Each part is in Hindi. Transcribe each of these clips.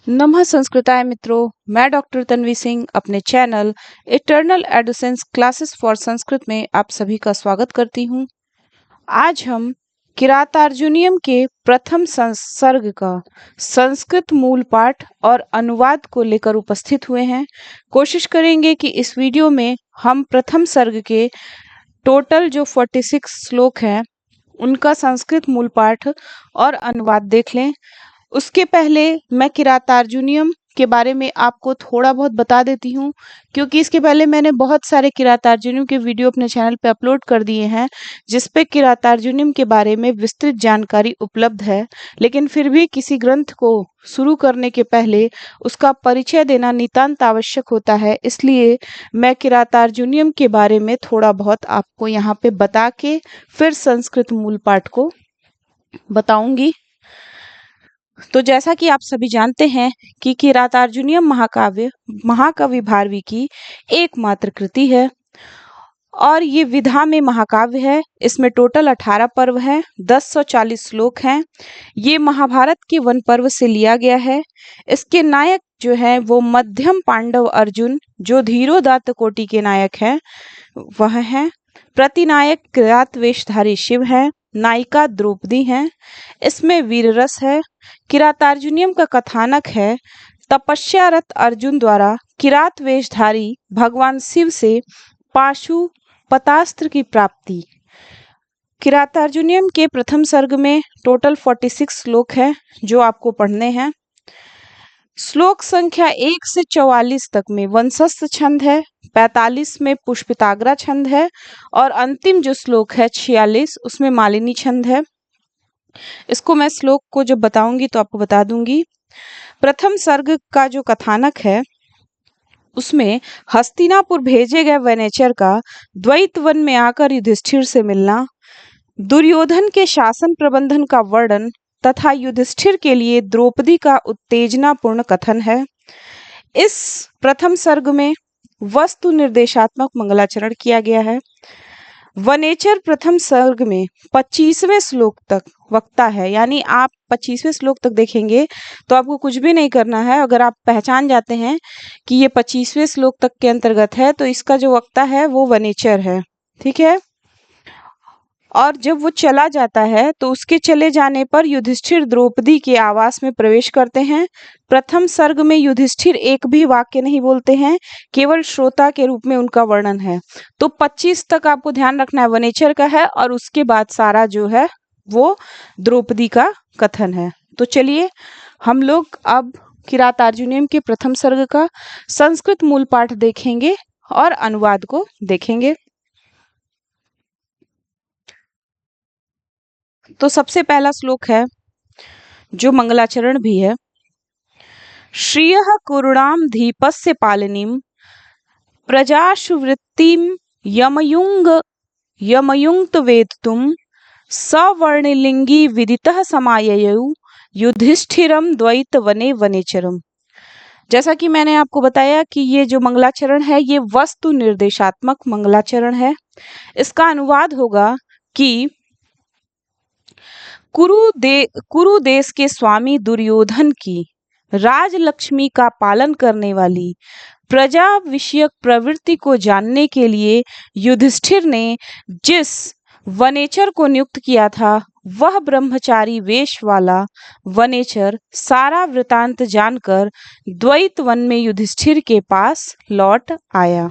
नमः संस्कृताय मित्रों, मैं डॉक्टर तन्वी सिंह अपने channel eternal adolescence classes for Sanskrit में आप सभी का स्वागत करती हूँ। आज हम किरातार्जुनीयम के प्रथम संसर्ग का संस्कृत मूल पाठ और अनुवाद को लेकर उपस्थित हुए हैं। कोशिश करेंगे कि इस वीडियो में हम प्रथम सर्ग के टोटल जो 46 श्लोक हैं उनका संस्कृत मूल पाठ और अनुवाद देख लें। उसके पहले मैं किरातार्जुनीयम के बारे में आपको थोड़ा बहुत बता देती हूँ, क्योंकि इसके पहले मैंने बहुत सारे किरातार्जुनीयम के वीडियो अपने चैनल पे अपलोड कर दिए हैं जिस पे किरातार्जुनीयम के बारे में विस्तृत जानकारी उपलब्ध है। लेकिन फिर भी किसी ग्रंथ को शुरू करने के पहले उसका परिचय देना नितांत आवश्यक होता है, इसलिए मैं किरातार्जुनीयम के बारे में थोड़ा बहुत आपको यहाँ पे बता के फिर संस्कृत मूल पाठ को बताऊंगी। तो जैसा कि आप सभी जानते हैं कि किरातार्जुनीयम महाकाव्य महाकवि भारवी की एकमात्र कृति है और ये विधा में महाकाव्य है। इसमें टोटल 18 पर्व हैं, 1040 श्लोक हैं। ये महाभारत के वन पर्व से लिया गया है। इसके नायक जो है वो मध्यम पांडव अर्जुन, जो धीरोदात्त कोटि के नायक हैं, वह हैं। प्रतिनायक किरात वेशधारी शिव है। नायिका द्रौपदी हैं। इसमें वीर रस है। किरातार्जुनीयम का कथानक है तपस्यारत अर्जुन द्वारा किरात वेशधारी भगवान शिव से पाशुपतास्त्र की प्राप्ति। किरातार्जुनीयम के प्रथम सर्ग में टोटल 46 श्लोक है जो आपको पढ़ने हैं। श्लोक संख्या 1 से 44 तक में वंशस्थ छंद है, 45 में पुष्पिताग्रा छंद है और अंतिम जो श्लोक है 46 उसमें मालिनी छंद है। इसको मैं श्लोक को जब बताऊंगी तो आपको बता दूंगी। प्रथम सर्ग का जो कथानक है उसमें हस्तिनापुर भेजे गए वनेचर का द्वैत वन में आकर युधिष्ठिर से मिलना, दुर्योधन के शासन प्रबंधन का वर्णन तथा युधिष्ठिर के लिए द्रौपदी का उत्तेजनापूर्ण कथन है। इस प्रथम सर्ग में वस्तु निर्देशात्मक मंगलाचरण किया गया है। वनेचर प्रथम सर्ग में 25वें श्लोक तक वक्ता है, यानी आप 25वें श्लोक तक देखेंगे तो आपको कुछ भी नहीं करना है। अगर आप पहचान जाते हैं कि ये 25वें श्लोक तक के अंतर्गत है तो इसका जो वक्ता है वो वनेचर है, ठीक है। और जब वो चला जाता है तो उसके चले जाने पर युधिष्ठिर द्रौपदी के आवास में प्रवेश करते हैं। प्रथम सर्ग में युधिष्ठिर एक भी वाक्य नहीं बोलते हैं, केवल श्रोता के रूप में उनका वर्णन है। तो 25 तक आपको ध्यान रखना है वनेचर का है और उसके बाद सारा जो है वो द्रौपदी का कथन है। तो चलिए हम लोग अब किरातार्जुनीयम के प्रथम सर्ग का संस्कृत मूल पाठ देखेंगे और अनुवाद को देखेंगे। तो सबसे पहला श्लोक है जो मंगलाचरण भी है। श्रियः कुरुणाम धीपस्य पालिनीम प्रजाशुवृत्तिम यमयुंक्त वेत्तुम सवर्णिलिंगी विदितः समाययौ युधिष्ठिरम द्वैत वने वनेचरम। जैसा कि मैंने आपको बताया कि ये जो मंगलाचरण है ये वस्तु निर्देशात्मक मंगलाचरण है। इसका अनुवाद होगा कि कुरु देश के स्वामी दुर्योधन की राजलक्ष्मी का पालन करने वाली प्रजा विषयक प्रवृत्ति को जानने के लिए युधिष्ठिर ने जिस वनेचर को नियुक्त किया था वह ब्रह्मचारी वेश वाला वनेचर सारा वृतांत जानकर द्वैत वन में युधिष्ठिर के पास लौट आया।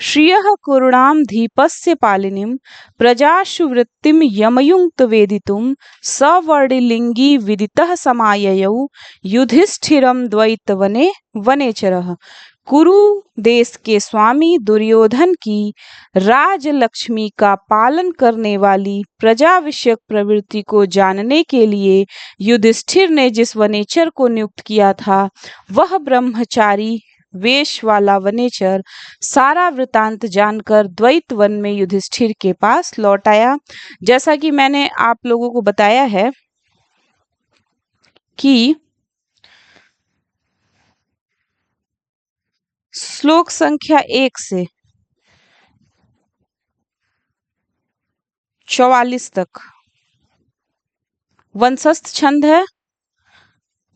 श्रियः कुरुणाम धीपस्य पालिनीम प्रजाशुवृत्तिम यमयुंक्त वेदितुम सवर्णिलिंगी विदितः समाययौ युधिष्ठिरम द्वैत वने वनेचरः। कुरु देश के स्वामी दुर्योधन की राजलक्ष्मी का पालन करने वाली प्रजा विषयक प्रवृत्ति को जानने के लिए युधिष्ठिर ने जिस वनेचर को नियुक्त किया था वह ब्रह्मचारी वेश वाला वनेचर सारा वृतांत जानकर द्वैत वन में युधिष्ठिर के पास लौट आया। जैसा कि मैंने आप लोगों को बताया है कि श्लोक संख्या 1 से 44 तक वंशस्थ छंद है,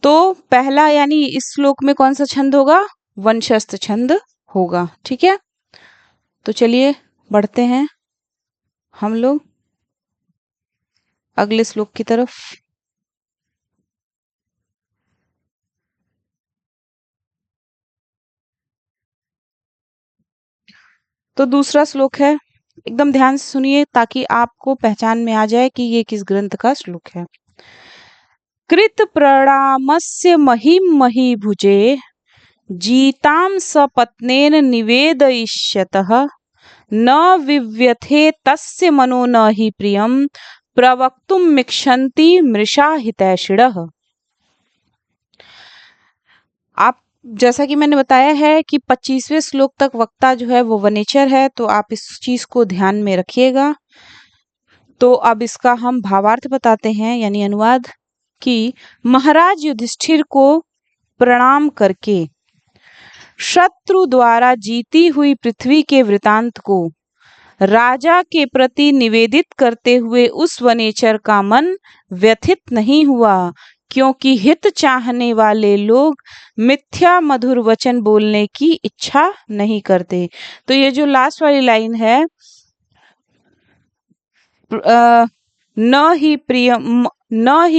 तो पहला यानी इस श्लोक में कौन सा छंद होगा? वंशस्थ छंद होगा। ठीक है, तो चलिए बढ़ते हैं हम लोग अगले श्लोक की तरफ। तो दूसरा श्लोक है, एकदम ध्यान से सुनिए ताकि आपको पहचान में आ जाए कि ये किस ग्रंथ का श्लोक है। कृत प्रणामस्य महिम मही भुजे जीतां सपत्नेन निवेदयिष्यतः न विव्यथे तस्य मनो न हि प्रियं प्रवक्तुं मिक्षन्ति मृषा हितैषिणः। आप जैसा कि मैंने बताया है कि 25वें श्लोक तक वक्ता जो है वो वनेचर है, तो आप इस चीज को ध्यान में रखिएगा। तो अब इसका हम भावार्थ बताते हैं यानी अनुवाद कि महाराज युधिष्ठिर को प्रणाम करके शत्रु द्वारा जीती हुई पृथ्वी के वृतांत को राजा के प्रति निवेदित करते हुए उस वनेचर का मन व्यथित नहीं हुआ, क्योंकि हित चाहने वाले लोग मिथ्या मधुर वचन बोलने की इच्छा नहीं करते। तो ये जो लास्ट वाली लाइन है, न ही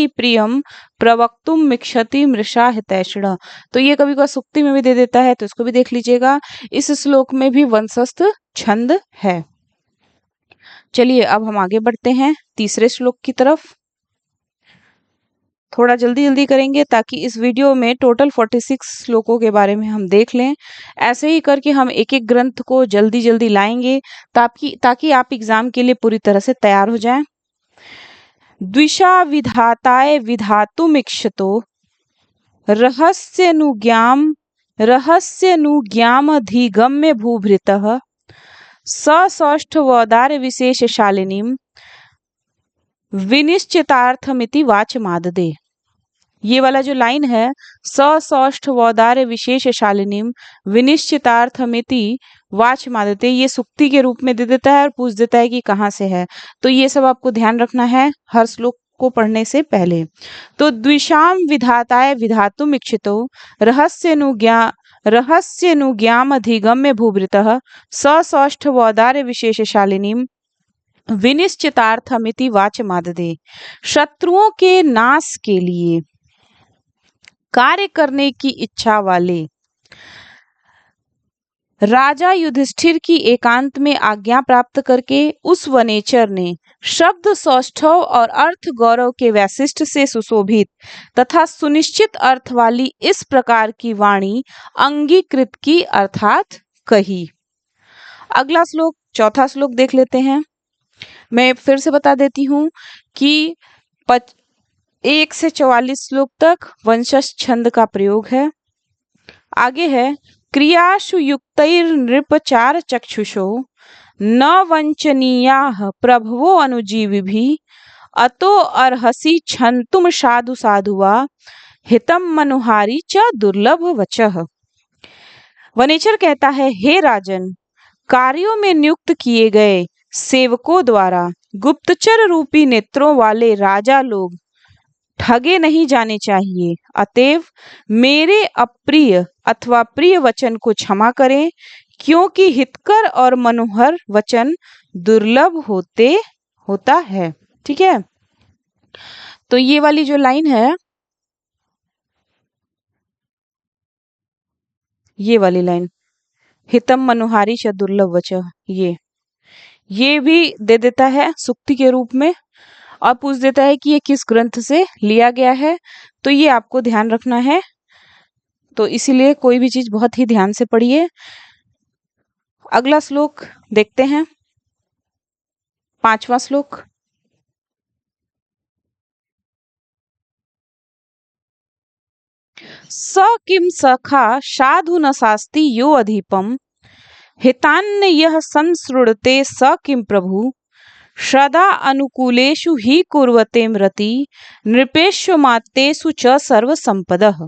प्रियम प्रवक्तुम मिक्षति मृषा हितैषिणः, तो ये कभी कभी सुक्ति में भी दे देता है, तो इसको भी देख लीजिएगा। इस श्लोक में भी वंशस्थ छंद है। चलिए अब हम आगे बढ़ते हैं तीसरे श्लोक की तरफ। थोड़ा जल्दी जल्दी करेंगे ताकि इस वीडियो में टोटल 46 श्लोकों के बारे में हम देख लें। ऐसे ही करके हम एक एक ग्रंथ को जल्दी जल्दी लाएंगे ताकि आप एग्जाम के लिए पूरी तरह से तैयार हो जाएं। द्विषा विधाताय विधातुमिक्षतो रहस्यनुज्ञामधिगम्य भूभृतः सौष्ठवोदार्य विशेषशालिनीं विनिश्चितार्थमिति वाचमाददे। ये वाला जो लाइन है, सौष्ठवोदार्य विशेषशालिनीं विनिश्चितार्थमिति वाचमादते, ये सुक्ति के रूप में दे देता है और पूछ देता है कि कहाँ से है। तो ये सब आपको ध्यान रखना है हर श्लोक को पढ़ने से पहले। तो द्विषाम विधाताय विधातुम इक्षितो रहस्यनुज्ञामधिगम्य भूभृतः सौष्ठवोदार्य विशेषशालिनीं विनिश्चितार्थमिति वाचमाददे। शत्रुओं के नाश के लिए कार्य करने की इच्छा वाले राजा युधिष्ठिर की एकांत में आज्ञा प्राप्त करके उस वनेचर ने शब्द सौष्ठव और अर्थ गौरव के वैशिष्ट से सुशोभित तथा सुनिश्चित अर्थ वाली इस प्रकार की वाणी अंगीकृत की अर्थात कही। अगला श्लोक, चौथा श्लोक देख लेते हैं। मैं फिर से बता देती हूँ कि 1 से 44 श्लोक तक वंशज छंद का प्रयोग है। आगे है क्रियासु युक्तैर्नृपचार चक्षुषो न वंचनीयाः प्रभवो अनुजीविभिः अतो अर्हसि छन्तुम साधु साधुवा हितम मनुहारी च दुर्लभ वचः। वनेचर कहता है, हे राजन, कार्यों में नियुक्त किए गए सेवकों द्वारा गुप्तचर रूपी नेत्रों वाले राजा लोग ठगे नहीं जाने चाहिए। अतएव मेरे अप्रिय अथवा प्रिय वचन को क्षमा करें, क्योंकि हितकर और मनोहर वचन दुर्लभ होता है। ठीक है, तो ये वाली जो लाइन है, ये वाली लाइन हितम मनोहारी च दुर्लभ वचः, ये भी दे देता है सुक्ति के रूप में और पूछ देता है कि ये किस ग्रंथ से लिया गया है। तो ये आपको ध्यान रखना है, तो इसीलिए कोई भी चीज बहुत ही ध्यान से पढ़िए। अगला श्लोक देखते हैं, 5वां श्लोक। स किम सखा साधु न शास्ति यो अधिपम हितान्न यह संसृणते स किम प्रभु सदा अनुकूलेषु हि कुर्वते मृति नृपेषु मातेषु च सर्व संपदः।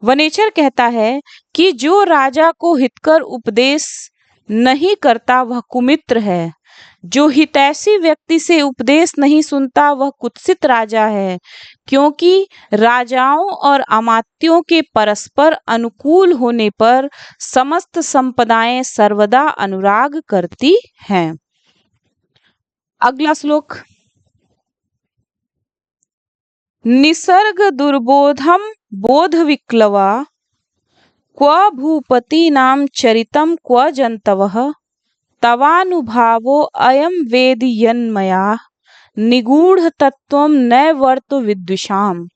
वनेचर कहता है कि जो राजा को हितकर उपदेश नहीं करता वह कुमित्र है, जो हितैषी व्यक्ति से उपदेश नहीं सुनता वह कुत्सित राजा है, क्योंकि राजाओं और अमात्यों के परस्पर अनुकूल होने पर समस्त संपदाएं सर्वदा अनुराग करती हैं। अगला श्लोक। निसर्ग दुर्बोधम बोध विक्लवा क्व भूपतीनां चरितं क्व जन्तवः तवानुभावो अयम वेद यन्मया निगूढ़ तत्वम नैवर्तो विद्विषाम।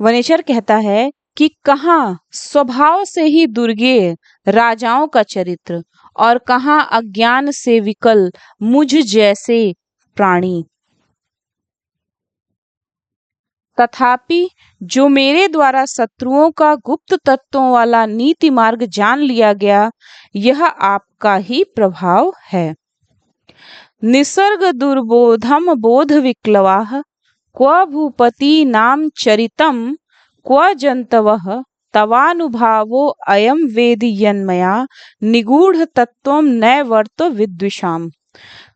वनेचर कहता है कि कहाँ स्वभाव से ही दुर्गेय राजाओं का चरित्र और कहाँ अज्ञान से विकल मुझ जैसे प्राणी। तथापि जो मेरे द्वारा शत्रुओं का गुप्त तत्वों वाला नीति मार्ग जान लिया गया, यह आपका ही प्रभाव है। निसर्ग दुर्बोधम बोध विक्लवाः क्व भूपति नाम चरितम क्व जन्तवः तवानुभावो अयम वेद यन्मया निगूढ़ तत्वम नैवर्तो विद्विषाम।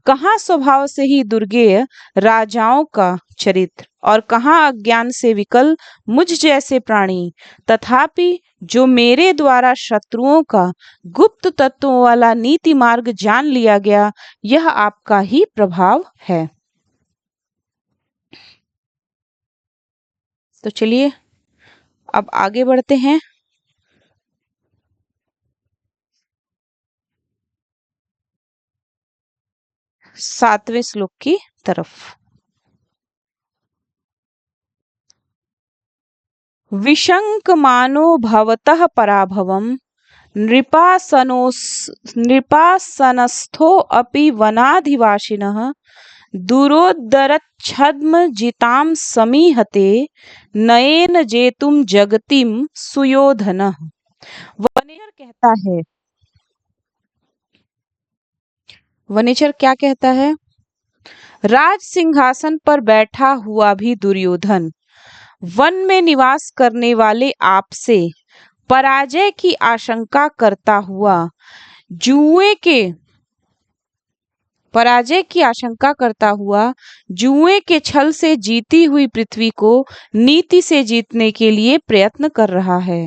कहाँ स्वभाव से ही दुर्गेय राजाओं का चरित्र और कहाँ अज्ञान से विकल मुझ जैसे प्राणी। तथापि जो मेरे द्वारा शत्रुओं का गुप्त तत्वों वाला नीति मार्ग जान लिया गया, यह आपका ही प्रभाव है। तो चलिए अब आगे बढ़ते हैं। सातवें श्लोक की तरफ। विशंकमानो भवतः पराभवम नृपासनस्थो अपि वनाधिवासिनः दूरोदरच्छद्म जितां समीहते नयेन जेतुम जगतिम सुयोधनः। वनेचर कहता है, वनेचर क्या कहता है? राज सिंहासन पर बैठा हुआ भी दुर्योधन वन में निवास करने वाले आपसे पराजय की आशंका करता हुआ जुए के छल से जीती हुई पृथ्वी को नीति से जीतने के लिए प्रयत्न कर रहा है।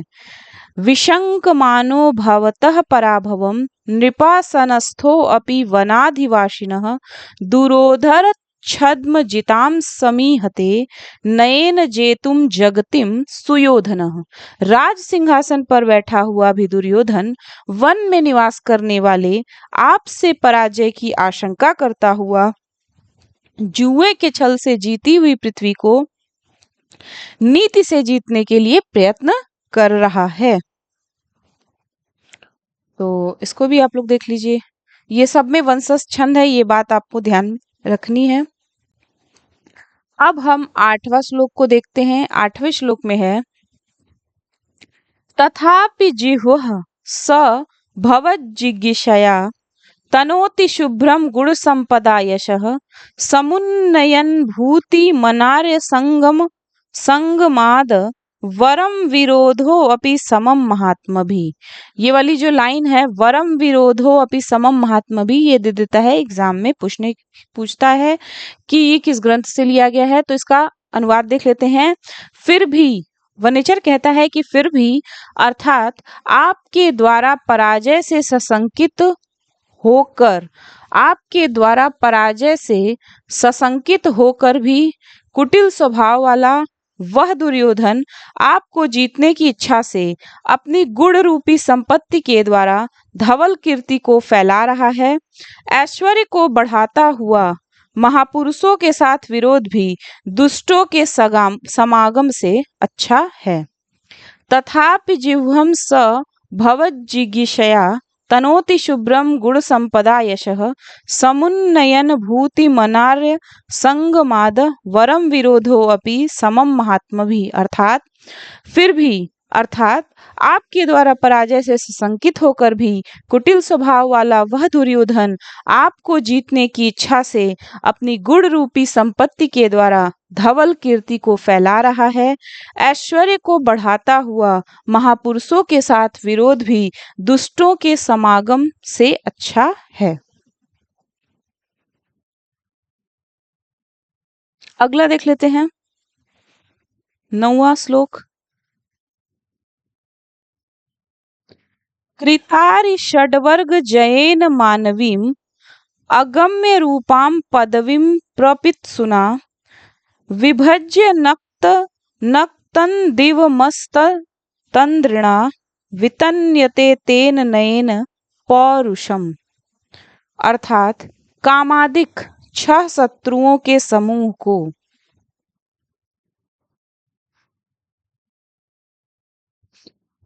विशंकमानो भवतः पराभवम नृपासनस्थो अपि वनाधिवासिनः दूरोधर छद्म जितां समीहते नयेन जेतुम जगतिम सुयोधनः। राज सिंहासन पर बैठा हुआ भी दुर्योधन वन में निवास करने वाले आपसे पराजय की आशंका करता हुआ जुए के छल से जीती हुई पृथ्वी को नीति से जीतने के लिए प्रयत्न कर रहा है। तो इसको भी आप लोग देख लीजिए। ये सब में वंशज छंद है, ये बात आपको ध्यान रखनी है। अब हम 8वां श्लोक को देखते हैं। 8वें श्लोक में है, तथापि जिह्वः स भवज्जिगीषया तनोति शुभ्रम गुण संपदा यशः समुन्नयन भूति मनार्य संगमाद वरम विरोधो अपि समम महात्मभि। ये वाली जो लाइन है, वरम विरोधो अपि समम महात्मभि, ये दे देता है एग्जाम में पूछता है कि ये किस ग्रंथ से लिया गया है। तो इसका अनुवाद देख लेते हैं। फिर भी, वनेचर कहता है कि फिर भी अर्थात आपके द्वारा पराजय से सशंकित होकर भी कुटिल स्वभाव वाला वह दुर्योधन आपको जीतने की इच्छा से अपनी गुण रूपी संपत्ति के द्वारा धवल कीर्ति को फैला रहा है। ऐश्वर्य को बढ़ाता हुआ महापुरुषों के साथ विरोध भी दुष्टों के समागम से अच्छा है। तथापि जिह्वं स भवज्जिगीषया तनोति शुभ्रम गुण संपदा यशः समुन्नयन भूति मनार्य संगमाद वरम विरोधो अपि समम महात्मभि। अर्थात फिर भी, अर्थात आपके द्वारा पराजय से सशंकित होकर भी कुटिल स्वभाव वाला वह दुर्योधन आपको जीतने की इच्छा से अपनी गुण रूपी संपत्ति के द्वारा धवल कीर्ति को फैला रहा है। ऐश्वर्य को बढ़ाता हुआ महापुरुषों के साथ विरोध भी दुष्टों के समागम से अच्छा है। अगला देख लेते हैं 9वां श्लोक। कृतारि षड्वर्ग जयेन मानवीम अगम्य रूपां पदवीं प्रपित्सुना विभज्य नक्तं दिवमस्ततन्द्रिणा वितन्यते तेन नयेन पौरुषम। अर्थात कामादिक 6 शत्रुओं के समूह को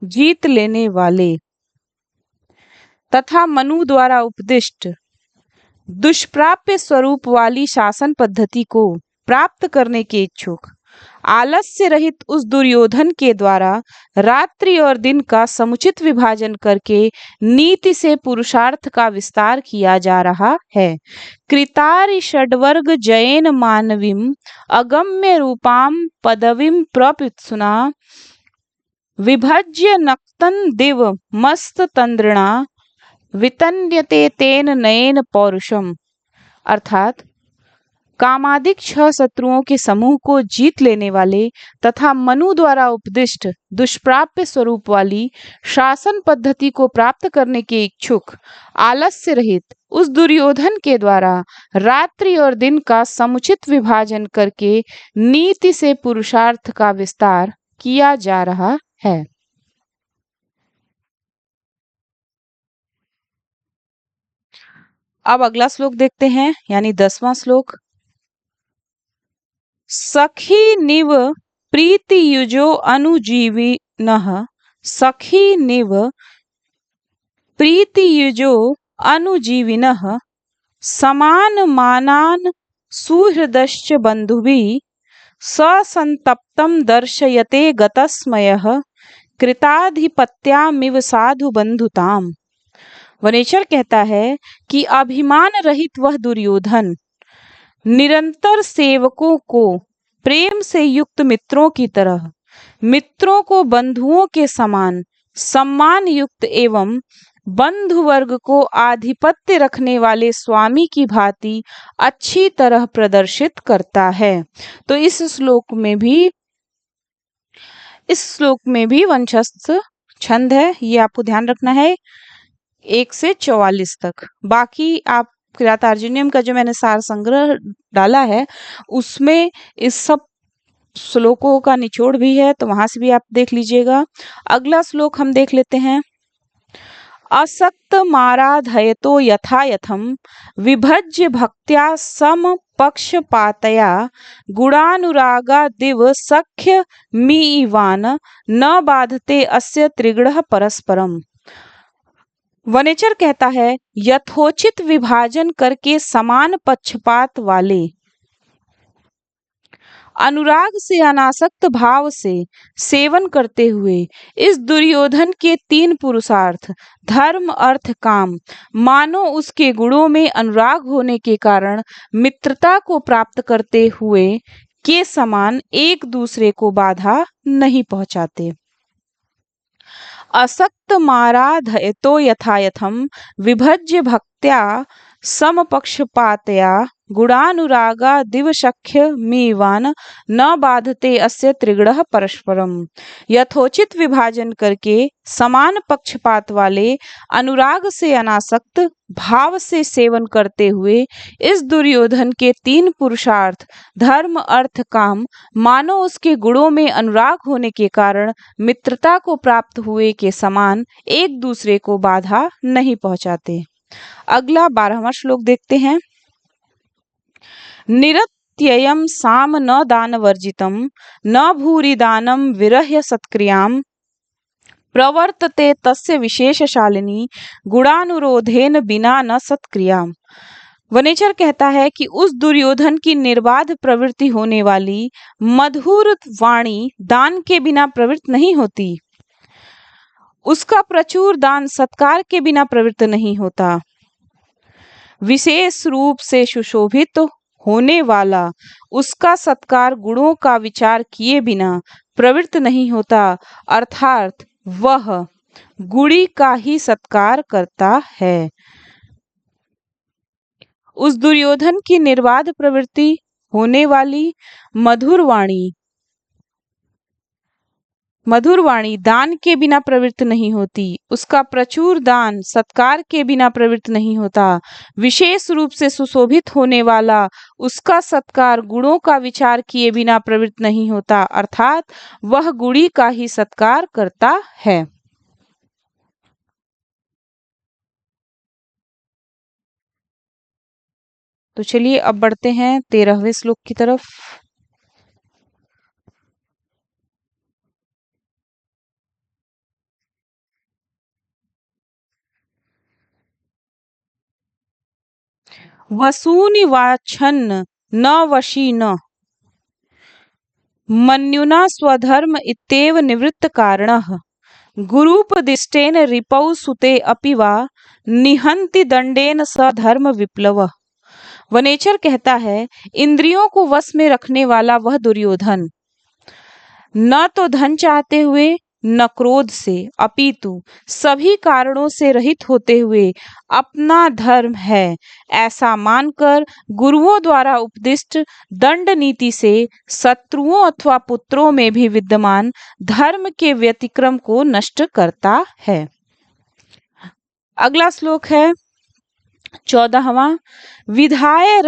जीत लेने वाले तथा मनु द्वारा उपदिष्ट दुष्प्राप्य स्वरूप वाली शासन पद्धति को प्राप्त करने के इच्छुक आलस्य रहित उस दुर्योधन के द्वारा रात्रि और दिन का समुचित विभाजन करके नीति से पुरुषार्थ का विस्तार किया जा रहा है। कृतारि षड्वर्ग जयेन मानवीम अगम्य रूपाम पदवीं प्रपित्सुना विभज्य नक्तं दिव मस्त तंद्रिणा वितन्यते तेन नयेन पौरुषम। अर्थात कामादिक 6 शत्रुओं के समूह को जीत लेने वाले तथा मनु द्वारा उपदिष्ट दुष्प्राप्य स्वरूप वाली शासन पद्धति को प्राप्त करने के इच्छुक आलस्य रहित उस दुर्योधन के द्वारा रात्रि और दिन का समुचित विभाजन करके नीति से पुरुषार्थ का विस्तार किया जा रहा है। अब अगला श्लोक देखते हैं, यानी 10वां श्लोक। सखी निव प्रीति युजो अनुजीविनः सखी निव प्रीति युजो अनुजीविनः समान मानान सुहृदश्च बंधुभिः ससंतप्तं दर्शयते गतस्मयः कृताधिपत्यामिव साधु बंधुताम। वनेचर कहता है कि अभिमान रहित वह दुर्योधन निरंतर सेवकों को प्रेम से युक्त मित्रों की तरह, मित्रों को बंधुओं के समान सम्मान युक्त एवं बंधु वर्ग को आधिपत्य रखने वाले स्वामी की भांति अच्छी तरह प्रदर्शित करता है। तो इस श्लोक में भी वंशस्थ छंद है, ये आपको ध्यान रखना है 1 से 44 तक। बाकी आप किरातार्जुनीयम का जो मैंने सार संग्रह डाला है उसमें इस सब श्लोकों का निचोड़ भी है, तो वहां से भी आप देख लीजिएगा। अगला श्लोक हम देख लेते हैं। असक्त माराधयतो यथा यथम विभज्य भक्त्या सम पक्षपातया गुणानुरागा दिव सख्य मीवान न बाधते अस्य त्रिगुणः परस्परम। वनेचर कहता है यथोचित विभाजन करके समान पक्षपात वाले अनुराग से अनासक्त भाव से सेवन करते हुए इस दुर्योधन के 3 पुरुषार्थ धर्म अर्थ काम मानो उसके गुणों में अनुराग होने के कारण मित्रता को प्राप्त करते हुए के समान एक दूसरे को बाधा नहीं पहुंचाते। असक्त माराधयतो यथायथम विभज्य भक्त्या समपक्षपातया गुणानुरागा दिवशख्य मीवान न बाधते अस्य त्रिगुणः परस्परम। यथोचित विभाजन करके समान पक्षपात वाले अनुराग से अनासक्त भाव से सेवन करते हुए इस दुर्योधन के 3 पुरुषार्थ धर्म अर्थ काम मानो उसके गुणों में अनुराग होने के कारण मित्रता को प्राप्त हुए के समान एक दूसरे को बाधा नहीं पहुंचाते। अगला 12वां श्लोक देखते हैं। निरत्ययं साम न दानवर्जितं न भूरि दानं विरह्य सत्क्रियां प्रवर्तते तस्य विशेषशालिनी गुणानुरोधेन बिना न सत्क्रिया। वनेचर कहता है कि उस दुर्योधन की निर्बाध प्रवृत्ति होने वाली मधुर वाणी दान के बिना प्रवृत्त नहीं होती, उसका प्रचुर दान सत्कार के बिना प्रवृत्त नहीं होता, विशेष रूप से सुशोभित होने वाला उसका सत्कार गुणों का विचार किए बिना प्रवृत्त नहीं होता, अर्थात वह गुणी का ही सत्कार करता है। उस दुर्योधन की निर्बाध प्रवृत्ति होने वाली मधुर वाणी मधुर वाणी दान के बिना प्रवृत्त नहीं होती। उसका प्रचुर दान सत्कार के बिना प्रवृत्त नहीं होता। विशेष रूप से सुशोभित होने वाला उसका सत्कार गुणों का विचार किए बिना प्रवृत्त नहीं होता, अर्थात वह गुणी का ही सत्कार करता है। तो चलिए अब बढ़ते हैं 13वें श्लोक की तरफ। वसूनि वाछन्न न वशी न मन्युना स्वधर्म इत्येव निवृत्त कारणः गुरूपदिष्टेन रिपौ सुते अपि वा निहन्ति दंडेन स धर्म विप्लव। वनेचर कहता है, इंद्रियों को वश में रखने वाला वह दुर्योधन न तो धन चाहते हुए न क्रोध से, अपितु सभी कारणों से रहित होते हुए अपना धर्म है ऐसा मानकर गुरुओं द्वारा उपदिष्ट दंड नीति से शत्रुओं अथवा पुत्रों में भी विद्यमान धर्म के व्यतिक्रम को नष्ट करता है। अगला श्लोक है 14वां। विधाय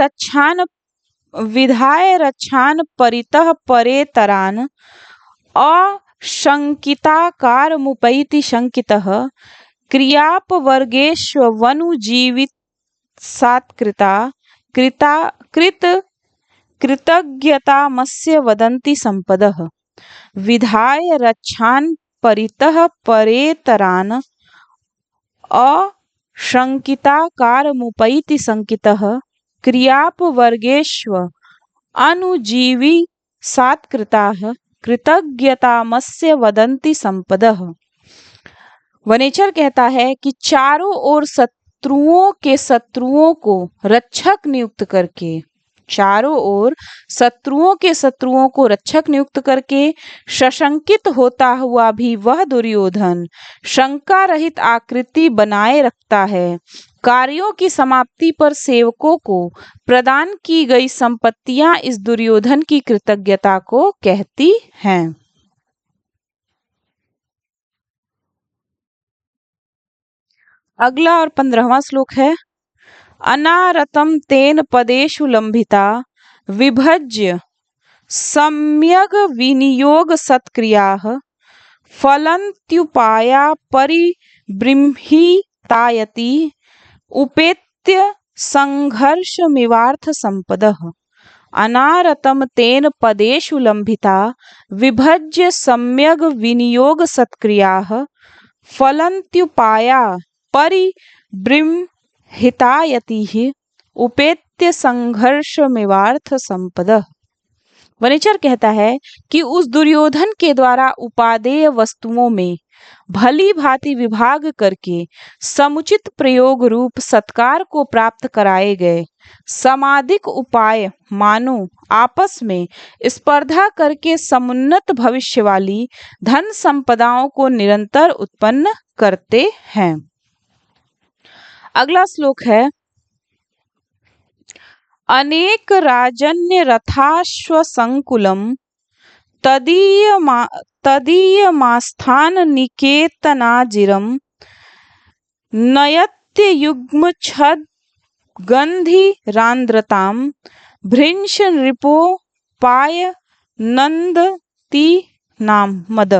रक्षान परितः परेतरान अशंकिताकारमुपैति शंकितः क्रियापवर्गेष्वनुजीवित्सात्कृता कृतज्ञतामस्य वदन्ति संपदः। विधाय रक्षान परितः परेतरान अशंकिताकारमुपैति शंकितः क्रियापवर्गेष्व अनुजीविसात्कृताः कृतज्ञतामस्य वदन्ति संपदः। वनेचर कहता है कि चारों ओर शत्रुओं को रक्षक नियुक्त करके सशंकित होता हुआ भी वह दुर्योधन शंका रहित आकृति बनाए रखता है। कार्यों की समाप्ति पर सेवकों को प्रदान की गई संपत्तियां इस दुर्योधन की कृतज्ञता को कहती हैं। अगला और 15वां श्लोक है। अनारतं तेन पदेषु लंभिता विभज्य सम्यग् विनियोग सत्क्रियाः फलन्त्युपाया परिबृंहितायति उपेत्य संघर्षमिवार्थ संपदः। अनारतं तेन पदेषु लंभिता विभज्य सम्यग् विनियोग सत्क्रियाः फलन्त्युपाया परिबृंहितायति उपेत्य संघर्षमिवार्थ संपदः। वनेचर कहता है कि उस दुर्योधन के द्वारा उपादेय वस्तुओं में भली भांति विभाग करके समुचित प्रयोग रूप सत्कार को प्राप्त कराए गए समाधिक उपाय मानो आपस में स्पर्धा करके समुन्नत भविष्य वाली धन संपदाओं को निरंतर उत्पन्न करते हैं। अगला श्लोक है। अनेक राजन्य रथाश्वसंकुलम तदीयमास्थान निकेतनाजिरम नयत्य युग्म छद गंधिरांद्रताम भृंश नृपोपाय नंदती नाम मद।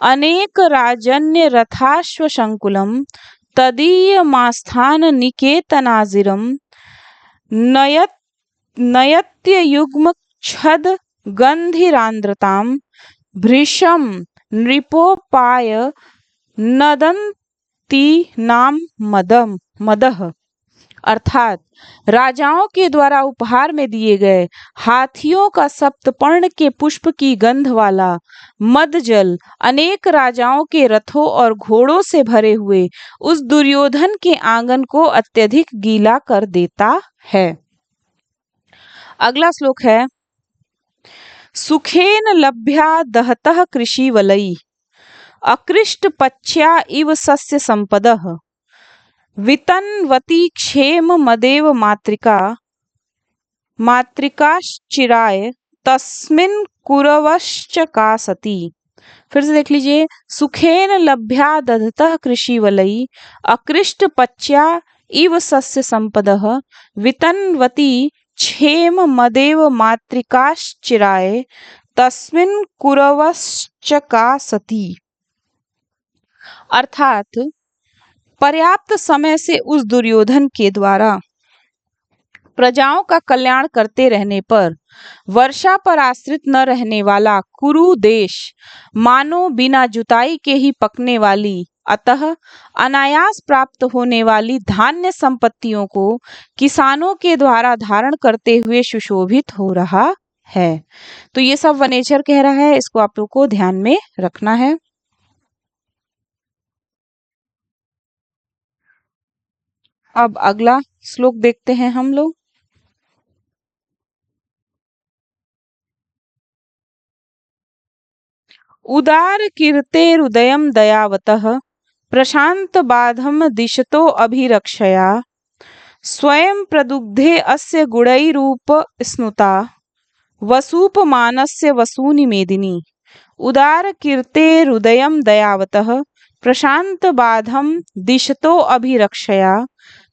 अनेक राजन्य रथाश्वसंकुलम तदीयमास्थान निकेतनाजिरम नयत्य युग्म छद गंधिरांद्रताम भृशम नृपोपाय नदंती नाम मदः। अर्थात राजाओं के द्वारा उपहार में दिए गए हाथियों का सप्तपर्ण के पुष्प की गंध वाला मद जल अनेक राजाओं के रथों और घोड़ों से भरे हुए उस दुर्योधन के आंगन को अत्यधिक गीला कर देता है। अगला श्लोक है। सुखेन लभ्या दहतः कृषिवलई अकृष्ट पच्या इव सस्य संपदः वितन्वती क्षेम मदेव मातृका मातृकाश्चिराय तस्मिन् कुरवश्च का सती। फिर से देख लीजिए। सुखेन लभ्या दधतः कृषिवलई अकृष्ट पच्या इव सस्य संपदः वितन्वती क्षेम मदेव मातृकाश्चिराय तस्मिन् कुरवश्च का सती। अर्थात पर्याप्त समय से उस दुर्योधन के द्वारा प्रजाओं का कल्याण करते रहने पर वर्षा पर आश्रित न रहने वाला कुरु देश मानो बिना जुताई के ही पकने वाली अतः अनायास प्राप्त होने वाली धान्य संपत्तियों को किसानों के द्वारा धारण करते हुए सुशोभित हो रहा है। तो ये सब वनेचर कह रहा है, इसको आप लोग को ध्यान में रखना है। अब अगला श्लोक देखते हैं हम लोग। उदार कीर्तेरुदयं दयावतः प्रशांत बाधम दिशतो अभिरक्षया स्वयं प्रदुग्धे अस्य गुणैरूप स्नुता वसूपमानस्य वसूनि मेदिनी। उदार कीर्तेरुदयं दयावतः प्रशांत बाधम दिशतो अभिरक्षया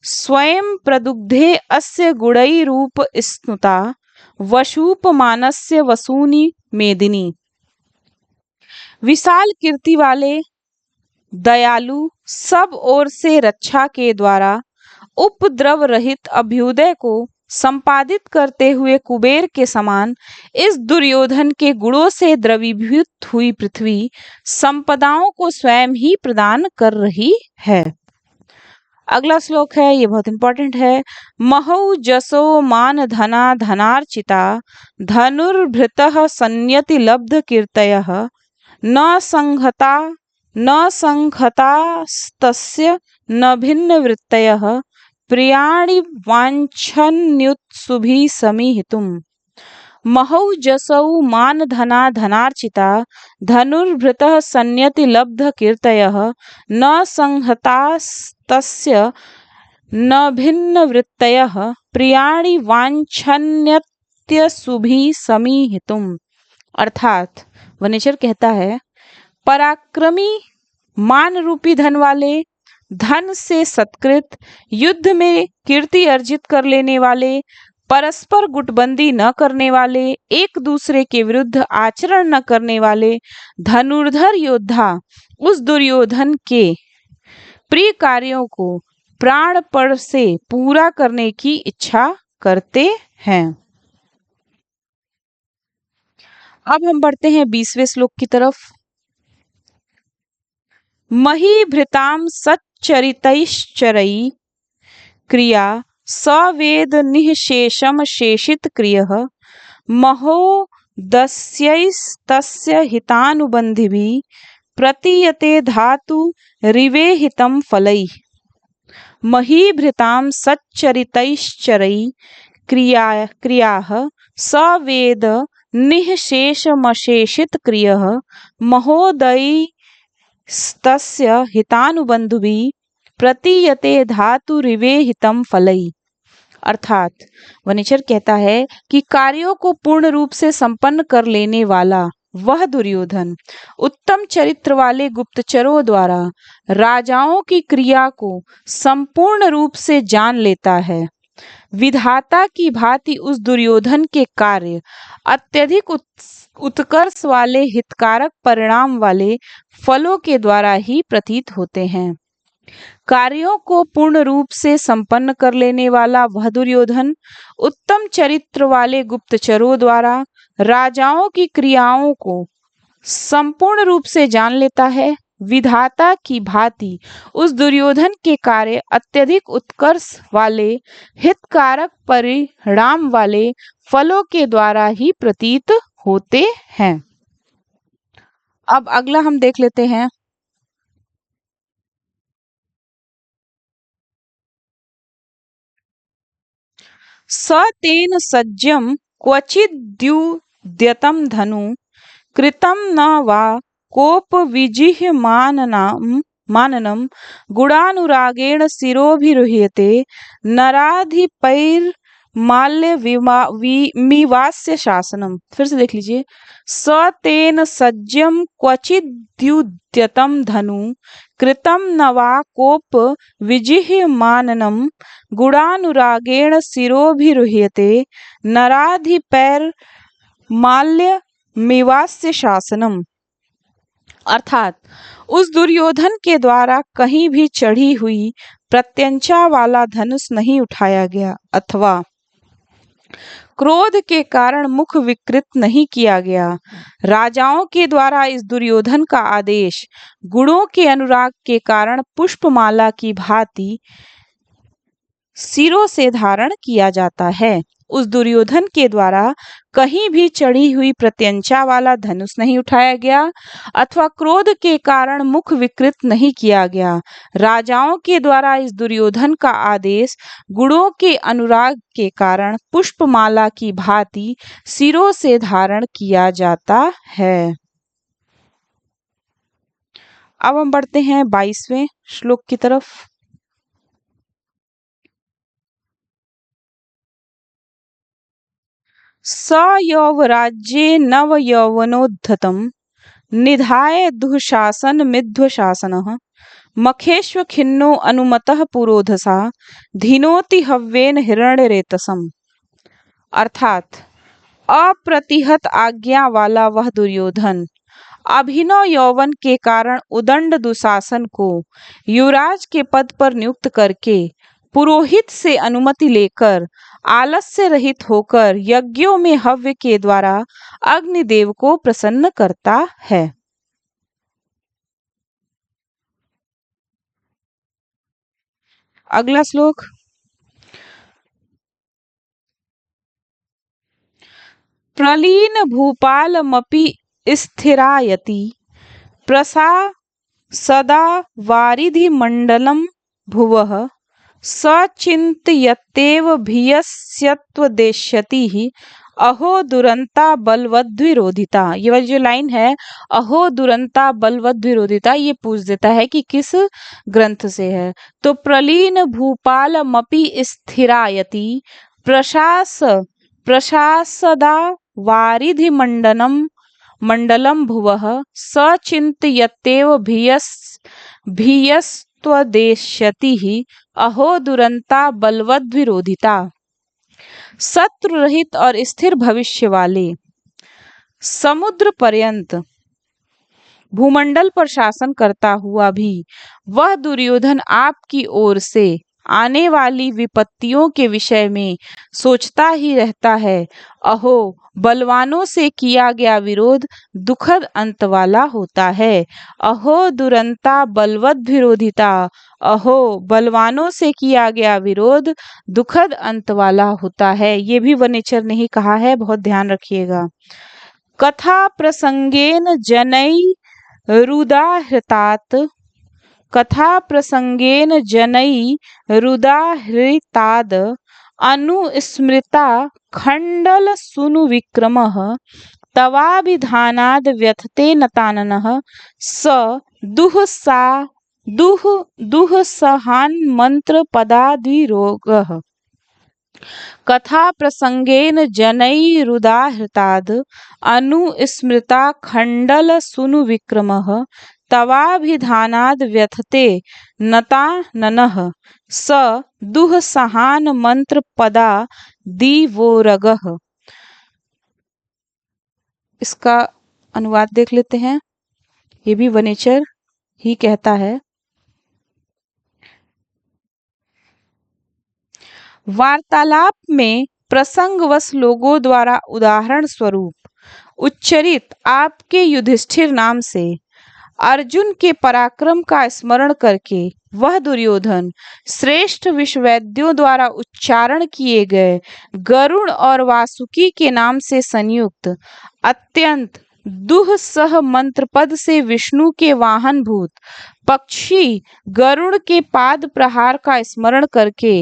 स्वयं प्रदुग्धे अस्य गुणैरूप स्नुता वसूपमानस्य वसूनि मेदिनी। विशाल कीर्ति वाले दयालु सब ओर से रक्षा के द्वारा उपद्रव रहित अभ्युदय को संपादित करते हुए कुबेर के समान इस दुर्योधन के गुणों से द्रवीभूत हुई पृथ्वी संपदाओं को स्वयं ही प्रदान कर रही है। अगला श्लोक है, ये बहुत इंपॉर्टेंट है। महौ जसो मान धना धनार्चिता धनुर्भृतः संयति लब्ध कीर्तयः न संहतास्तस्य न भिन्न वृत्तयः प्रियाणि वाञ्छन्युत्सुभिः समीहितुम्। महौ जसौ मान धना धनार्चिता धनुर्भृतः संयति लब्ध कीर्तयः न संहतास्तस्य न भिन्न वृत्तयः प्रियाणि वाञ्छन्युत्सुभिः समीहितुम्। अर्थात वनेचर कहता है, पराक्रमी मान रूपी धन वाले, धन से सत्कृत, युद्ध में कीर्ति अर्जित कर लेने वाले, परस्पर गुटबंदी न करने वाले, एक दूसरे के विरुद्ध आचरण न करने वाले धनुर्धर योद्धा उस दुर्योधन के प्रिय कार्यों को प्राणपण से पूरा करने की इच्छा करते हैं। अब हम बढ़ते हैं 20वें श्लोक की तरफ। मही भृताम सच्चरितैश्चरैः क्रिया सवेद निःशेषम शेषित क्रियः महोदस्यैस्तस्य हितानुबन्धिभिः प्रतीयते धातु रिवेहितं फलैः। महीभृतां सच्चरितैश्चरैः क्रियाः सवेद निःशेषमशेषित क्रियः महोदयैस्तस्य हितानुबन्धुभिः प्रतीयते धातु रिवेहितं फलैः। अर्थात वनेचर कहता है कि कार्यों को पूर्ण रूप से संपन्न कर लेने वाला वह दुर्योधन उत्तम चरित्र वाले गुप्तचरों द्वारा राजाओं की क्रिया को संपूर्ण रूप से जान लेता है। विधाता की भांति उस दुर्योधन के कार्य अत्यधिक उत्कर्ष वाले हितकारक परिणाम वाले फलों के द्वारा ही प्रतीत होते हैं। कार्यों को पूर्ण रूप से संपन्न कर लेने वाला वह दुर्योधन उत्तम चरित्र वाले गुप्तचरों द्वारा राजाओं की क्रियाओं को संपूर्ण रूप से जान लेता है। विधाता की भांति उस दुर्योधन के कार्य अत्यधिक उत्कर्ष वाले हितकारक परिणाम वाले फलों के द्वारा ही प्रतीत होते हैं। अब अगला हम देख लेते हैं। स तेन सज्जं क्वचिद्युद्यतं धनु कृतं न वा कोपविजिह्यमाननं गुणानुरागेण शिरोभिरुह्यते नराधिपैर्मदीयमानः माल्य मीवास्य शासनम। फिर से देख लीजिए। स तेन सज्जम क्वचिद्युद्यतम धनु कृतम नवा कोप विजिह्यमाननम गुणानुरागेण शिरोभिरुह्यते नराधिपैर माल्य मीवास्य शासनम। अर्थात उस दुर्योधन के द्वारा कहीं भी चढ़ी हुई प्रत्यंचा वाला धनुष नहीं उठाया गया अथवा क्रोध के कारण मुख विकृत नहीं किया गया। राजाओं के द्वारा इस दुर्योधन का आदेश गुणों के अनुराग के कारण पुष्पमाला की भांति सिरों से धारण किया जाता है। उस दुर्योधन के द्वारा कहीं भी चढ़ी हुई प्रत्यंचा वाला धनुष नहीं उठाया गया अथवा क्रोध के कारण मुख विकृत नहीं किया गया। राजाओं के द्वारा इस दुर्योधन का आदेश गुणों के अनुराग के कारण पुष्पमाला की भांति सिरों से धारण किया जाता है। अब हम बढ़ते हैं 22वें श्लोक की तरफ। स यौवराज्ये नव यौवनोद्धतं निधाय दुःशासन मिध्वशासनः मखेश्व खिन्नो अनुमतः पुरोधसा धिनोति हव्येन हिरण्यरेतसम। अर्थात अप्रतिहत आज्ञा वाला वह दुर्योधन अभिनव यौवन के कारण उदंड दुशासन को युवराज के पद पर नियुक्त करके पुरोहित से अनुमति लेकर आलस्य रहित होकर यज्ञों में हव्य के द्वारा अग्निदेव को प्रसन्न करता है। अगला श्लोक। प्रलीन भूपालमपि स्थिरायति प्रसा सदा वारिधि मंडलम भुवः सचिन्तयत्येव भियस्यत्वदेष्यति अहो दुरंता बलवद्विरोधिता। ये वाली जो लाइन है अहो दुरंता बलवद्विरोधिता, ये पूछ देता है कि किस ग्रंथ से है। तो प्रलीन भूपालमपि स्थिरायति प्रशासदा वारिधि मंडलम भुवः सचिन्तयत्येव भियस्त्वदेष्यति अहो दुरंता बलवद्विरोधिता। शत्रु रहित और स्थिर भविष्य वाले समुद्र पर्यंत भूमंडल पर शासन करता हुआ भी वह दुर्योधन आपकी ओर से आने वाली विपत्तियों के विषय में सोचता ही रहता है। अहो बलवानों से किया गया विरोध दुखद अंत वाला होता है। अहो दुरंता बलवद्विरोधिता, अहो बलवानों से किया गया विरोध दुखद अंत वाला होता है। ये भी वनेचर ने ही कहा है, बहुत ध्यान रखिएगा। कथा प्रसंगेन जनै रुदाहृतात् कथा प्रसंगेन जनै रुदाहृताद अनुस्मृता खंडल सुनु विक्रमः तवाभिधानाद व्यथते नताननः स दुःसहान मंत्र पदाद्विरोगः। कथा प्रसंगेन जनैरुदाहृताद अनुस्मृता खंडल सुनु विक्रमः तवाभिधानाद व्यथते नताननः स दुःसहान मंत्र पदा दिवोरगः। इसका अनुवाद देख लेते हैं। ये भी वनेचर ही कहता है। वार्तालाप में प्रसंगवश लोगों द्वारा उदाहरण स्वरूप उच्चरित आपके युधिष्ठिर नाम से अर्जुन के पराक्रम का स्मरण करके वह दुर्योधन श्रेष्ठ विश्ववैद्यों द्वारा उच्चारण किए गए गरुण और वासुकी के नाम से संयुक्त अत्यंत दुःसह मंत्र पद से विष्णु के वाहन भूत पक्षी गरुड़ के पाद प्रहार का स्मरण करके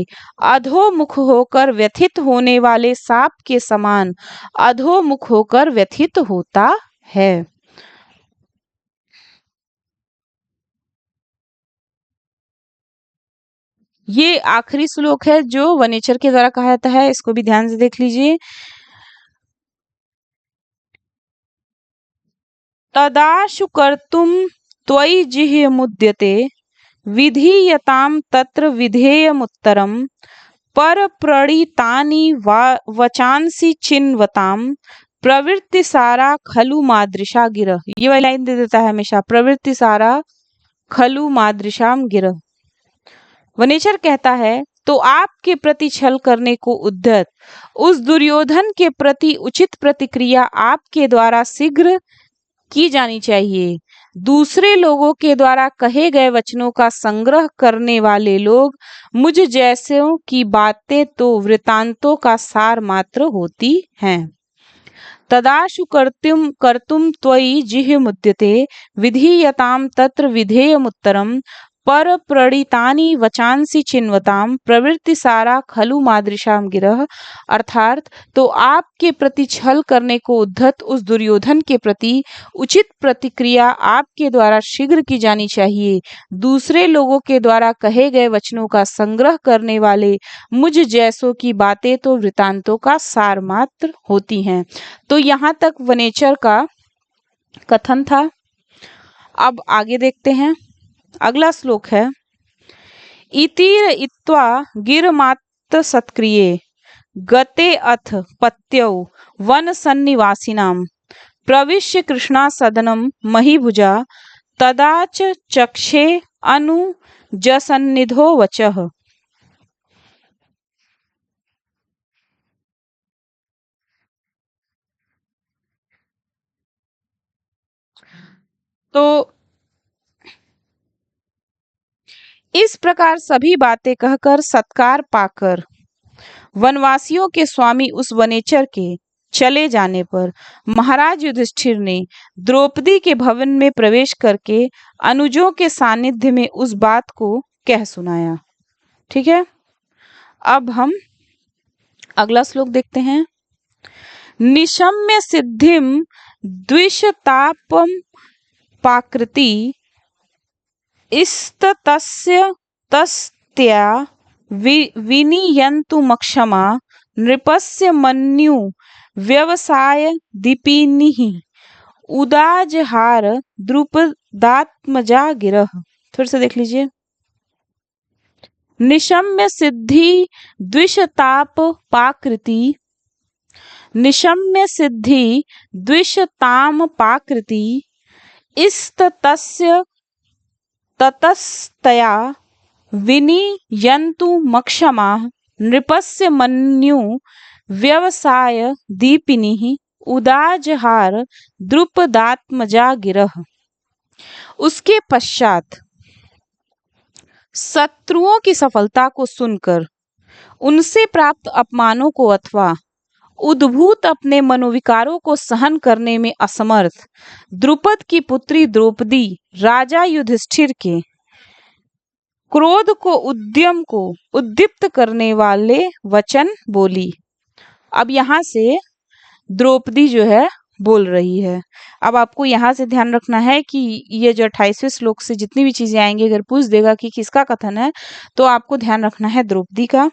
अधोमुख होकर व्यथित होने वाले सांप के समान अधोमुख होकर व्यथित होता है। ये आखिरी श्लोक है जो वनेचर के द्वारा कहा जाता है, इसको भी ध्यान से देख लीजिए। तदाशु कर्तुम त्वयि जिह्मुद्यते विधीयताम तत्र विधेयमुत्तरम परप्रणीतानि वचांसि चिन्वताम प्रवृत्ति सारा खलु मादृशा गिरह। ये वाली लाइन दे देता है हमेशा, प्रवृत्ति सारा खलु मादृशाम गिरह। वनेचर कहता है, तो आपके प्रति छल करने को उद्यत उस दुर्योधन के प्रति उचित प्रतिक्रिया आपके द्वारा शीघ्र की जानी चाहिए। दूसरे लोगों के द्वारा कहे गए वचनों का संग्रह करने वाले लोग मुझ जैसों की बातें तो वृतांतों का सार मात्र होती हैं। तदाशु कर्तुम त्वयि जिह्मुद्यते विधीयताम तत्र विधेयमुत्तरम परप्रणीतानि वचांसि चिन्वताम प्रवृत्ति सारा खलु मादृशाम गिरह। अर्थात तो आपके प्रति छल करने को उद्धत उस दुर्योधन के प्रति उचित प्रतिक्रिया आपके द्वारा शीघ्र की जानी चाहिए। दूसरे लोगों के द्वारा कहे गए वचनों का संग्रह करने वाले मुझ जैसों की बातें तो वृतांतों का सार मात्र होती हैं। तो यहाँ तक वनेचर का कथन था। अब आगे देखते हैं, अगला श्लोक है, इतिर इत्वा गिरमात्त सत्क्रिये गते अथ पत्यौ वन सन्निवासिनाम प्रविश्य कृष्णा सदनम महीभुजा तदाच चक्षे अनुजसन्निधो वचः। तो इस प्रकार सभी बातें कहकर सत्कार पाकर वनवासियों के स्वामी उस वनेचर के चले जाने पर महाराज युधिष्ठिर ने द्रौपदी के भवन में प्रवेश करके अनुजों के सानिध्य में उस बात को कह सुनाया। ठीक है, अब हम अगला श्लोक देखते हैं। निशम्य सिद्धिम द्विषतापम पाकृति इस्ततस्य तस्त्या विनीयन्तु मक्षमा नृपस्य मन्यु व्यवसाय दीपिनिः उदाजहार द्रुपदात्मजा गिरह। फिर से देख लीजिए। निशम्य सिद्धि द्विषताप पाकृति, निशम्य सिद्धि द्विषताम पाकृति इस्ततस्य ततस्तया विनीयन्तु मक्षमा नृपस्य मन्यु व्यवसाय दीपिनिः उदाजहार द्रुपदात्मजा गिरह। उसके पश्चात शत्रुओं की सफलता को सुनकर उनसे प्राप्त अपमानों को अथवा उद्भूत अपने मनोविकारों को सहन करने में असमर्थ द्रुपद की पुत्री द्रौपदी राजा युधिष्ठिर के क्रोध को उद्यम को उद्दीप्त करने वाले वचन बोली। अब यहाँ से द्रौपदी जो है बोल रही है। अब आपको यहाँ से ध्यान रखना है कि ये जो 28वें श्लोक से जितनी भी चीजें आएंगी, अगर पूछ देगा कि किसका कथन है तो आपको ध्यान रखना है द्रौपदी का।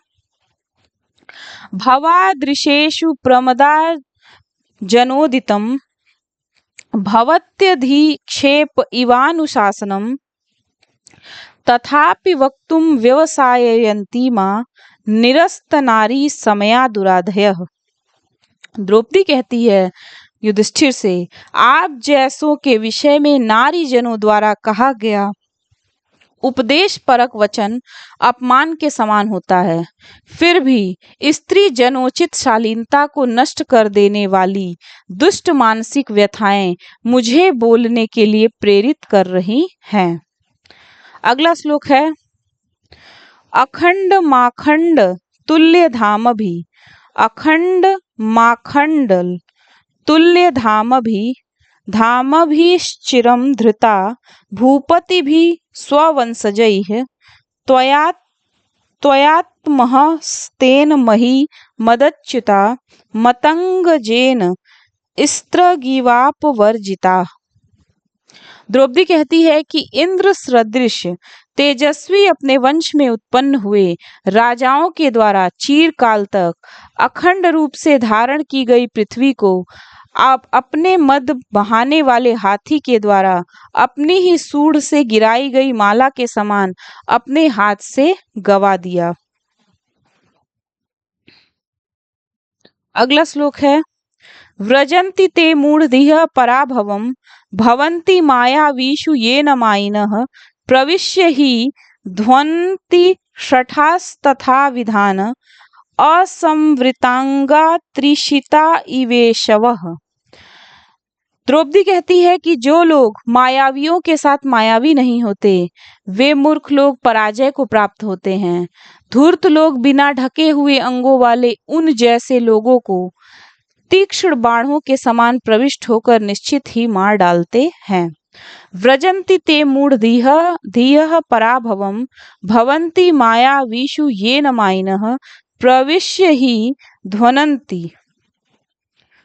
भवादृशेषु प्रमदा जनोदितम भवत्यधिक्षेप इवानुशासनम तथापि वक्तुम व्यवसाययन्ती मां निरस्तनारी समया दुराधयः। द्रौपदी कहती है युधिष्ठिर से, आप जैसों के विषय में नारी जनों द्वारा कहा गया उपदेश परक वचन अपमान के समान होता है, फिर भी स्त्री जनोचित शालीनता को नष्ट कर देने वाली दुष्ट मानसिक व्यथाएं मुझे बोलने के लिए प्रेरित कर रही हैं। अगला श्लोक है, अखंड माखंड तुल्य धाम भी, अखंड माखंड तुल्य धाम भी धामभिश्चिरं धृता भूपति भी स्ववंशजैः त्वयात्मः स्तेन मही मदच्युता मतंगजेन स्त्रगीवापवर्जिता। द्रौपदी कहती है कि इंद्र सदृश तेजस्वी अपने वंश में उत्पन्न हुए राजाओं के द्वारा चिरकाल तक अखंड रूप से धारण की गई पृथ्वी को आप अपने मद बहाने वाले हाथी के द्वारा अपनी ही सूंड से गिराई गई माला के समान अपने हाथ से गवा दिया। अगला श्लोक है, व्रजन्ति ते मूढ़धियः पराभवम् भवन्ति मायावीषु येन मायिनः प्रविश्य हि ध्वन्ति शठास्तथा विधान असंवृतांगा त्रिशिता इवेशवः। द्रौपदी कहती है कि जो लोग मायावियों के साथ मायावी नहीं होते वे मूर्ख लोग पराजय को प्राप्त होते हैं। धूर्त लोग बिना ढके हुए अंगों वाले उन जैसे लोगों को तीक्ष्ण बाणों के समान प्रविष्ट होकर निश्चित ही मार डालते हैं। व्रजन्ति ते मूढ़धियः पराभवम् भवन्ति मायावीषु येन मायिनः प्रविश्य हि ध्वनन्ति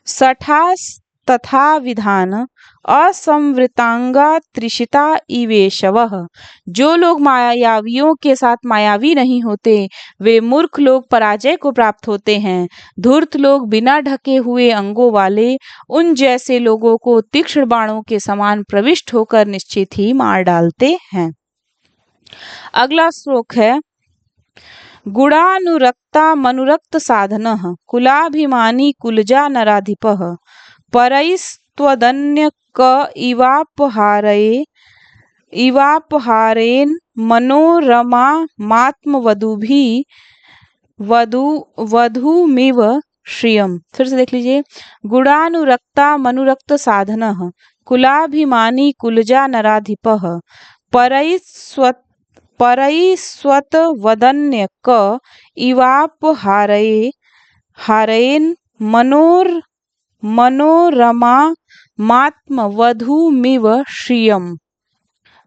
शठास्तथा विधान असंवृतांगा त्रिशिता इवेशवः। जो लोग मायावियों के साथ मायावी नहीं होते वे मूर्ख लोग पराजय को प्राप्त होते हैं। धूर्त लोग बिना ढके हुए अंगों वाले उन जैसे लोगों को तीक्ष्ण बाणों के समान प्रविष्ट होकर निश्चित ही मार डालते हैं। अगला श्लोक है, गुणानुरक्ता मनुरक्त साधनः कुलाभिमानी कुलजा नराधिपः परैस्त्वदन्य क इवापहारेन मनोरमा मात्मवधुभिः वधूमिव श्रियम। फिर से देख लीजिए, गुणानुरक्ता मनुरक्त साधनः कुलाभिमानी कुलजा नराधिपः परैस्वत वदन्य क इवापहारेन मनोरमा मात्मवधूमिव श्रियम।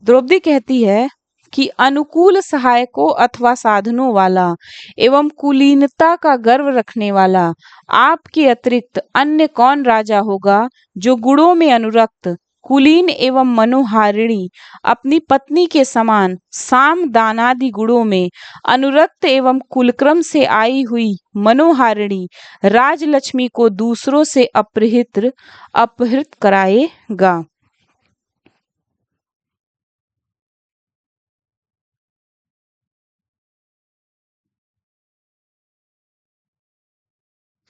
द्रौपदी कहती है कि अनुकूल सहायकों अथवा साधनों वाला एवं कुलीनता का गर्व रखने वाला आपके अतिरिक्त अन्य कौन राजा होगा जो गुणों में अनुरक्त कुलीन एवं मनोहारिणी अपनी पत्नी के समान साम दानादि गुणों में अनुरक्त एवं कुलक्रम से आई हुई मनोहारिणी राजलक्ष्मी को दूसरों से अपहृत कराएगा।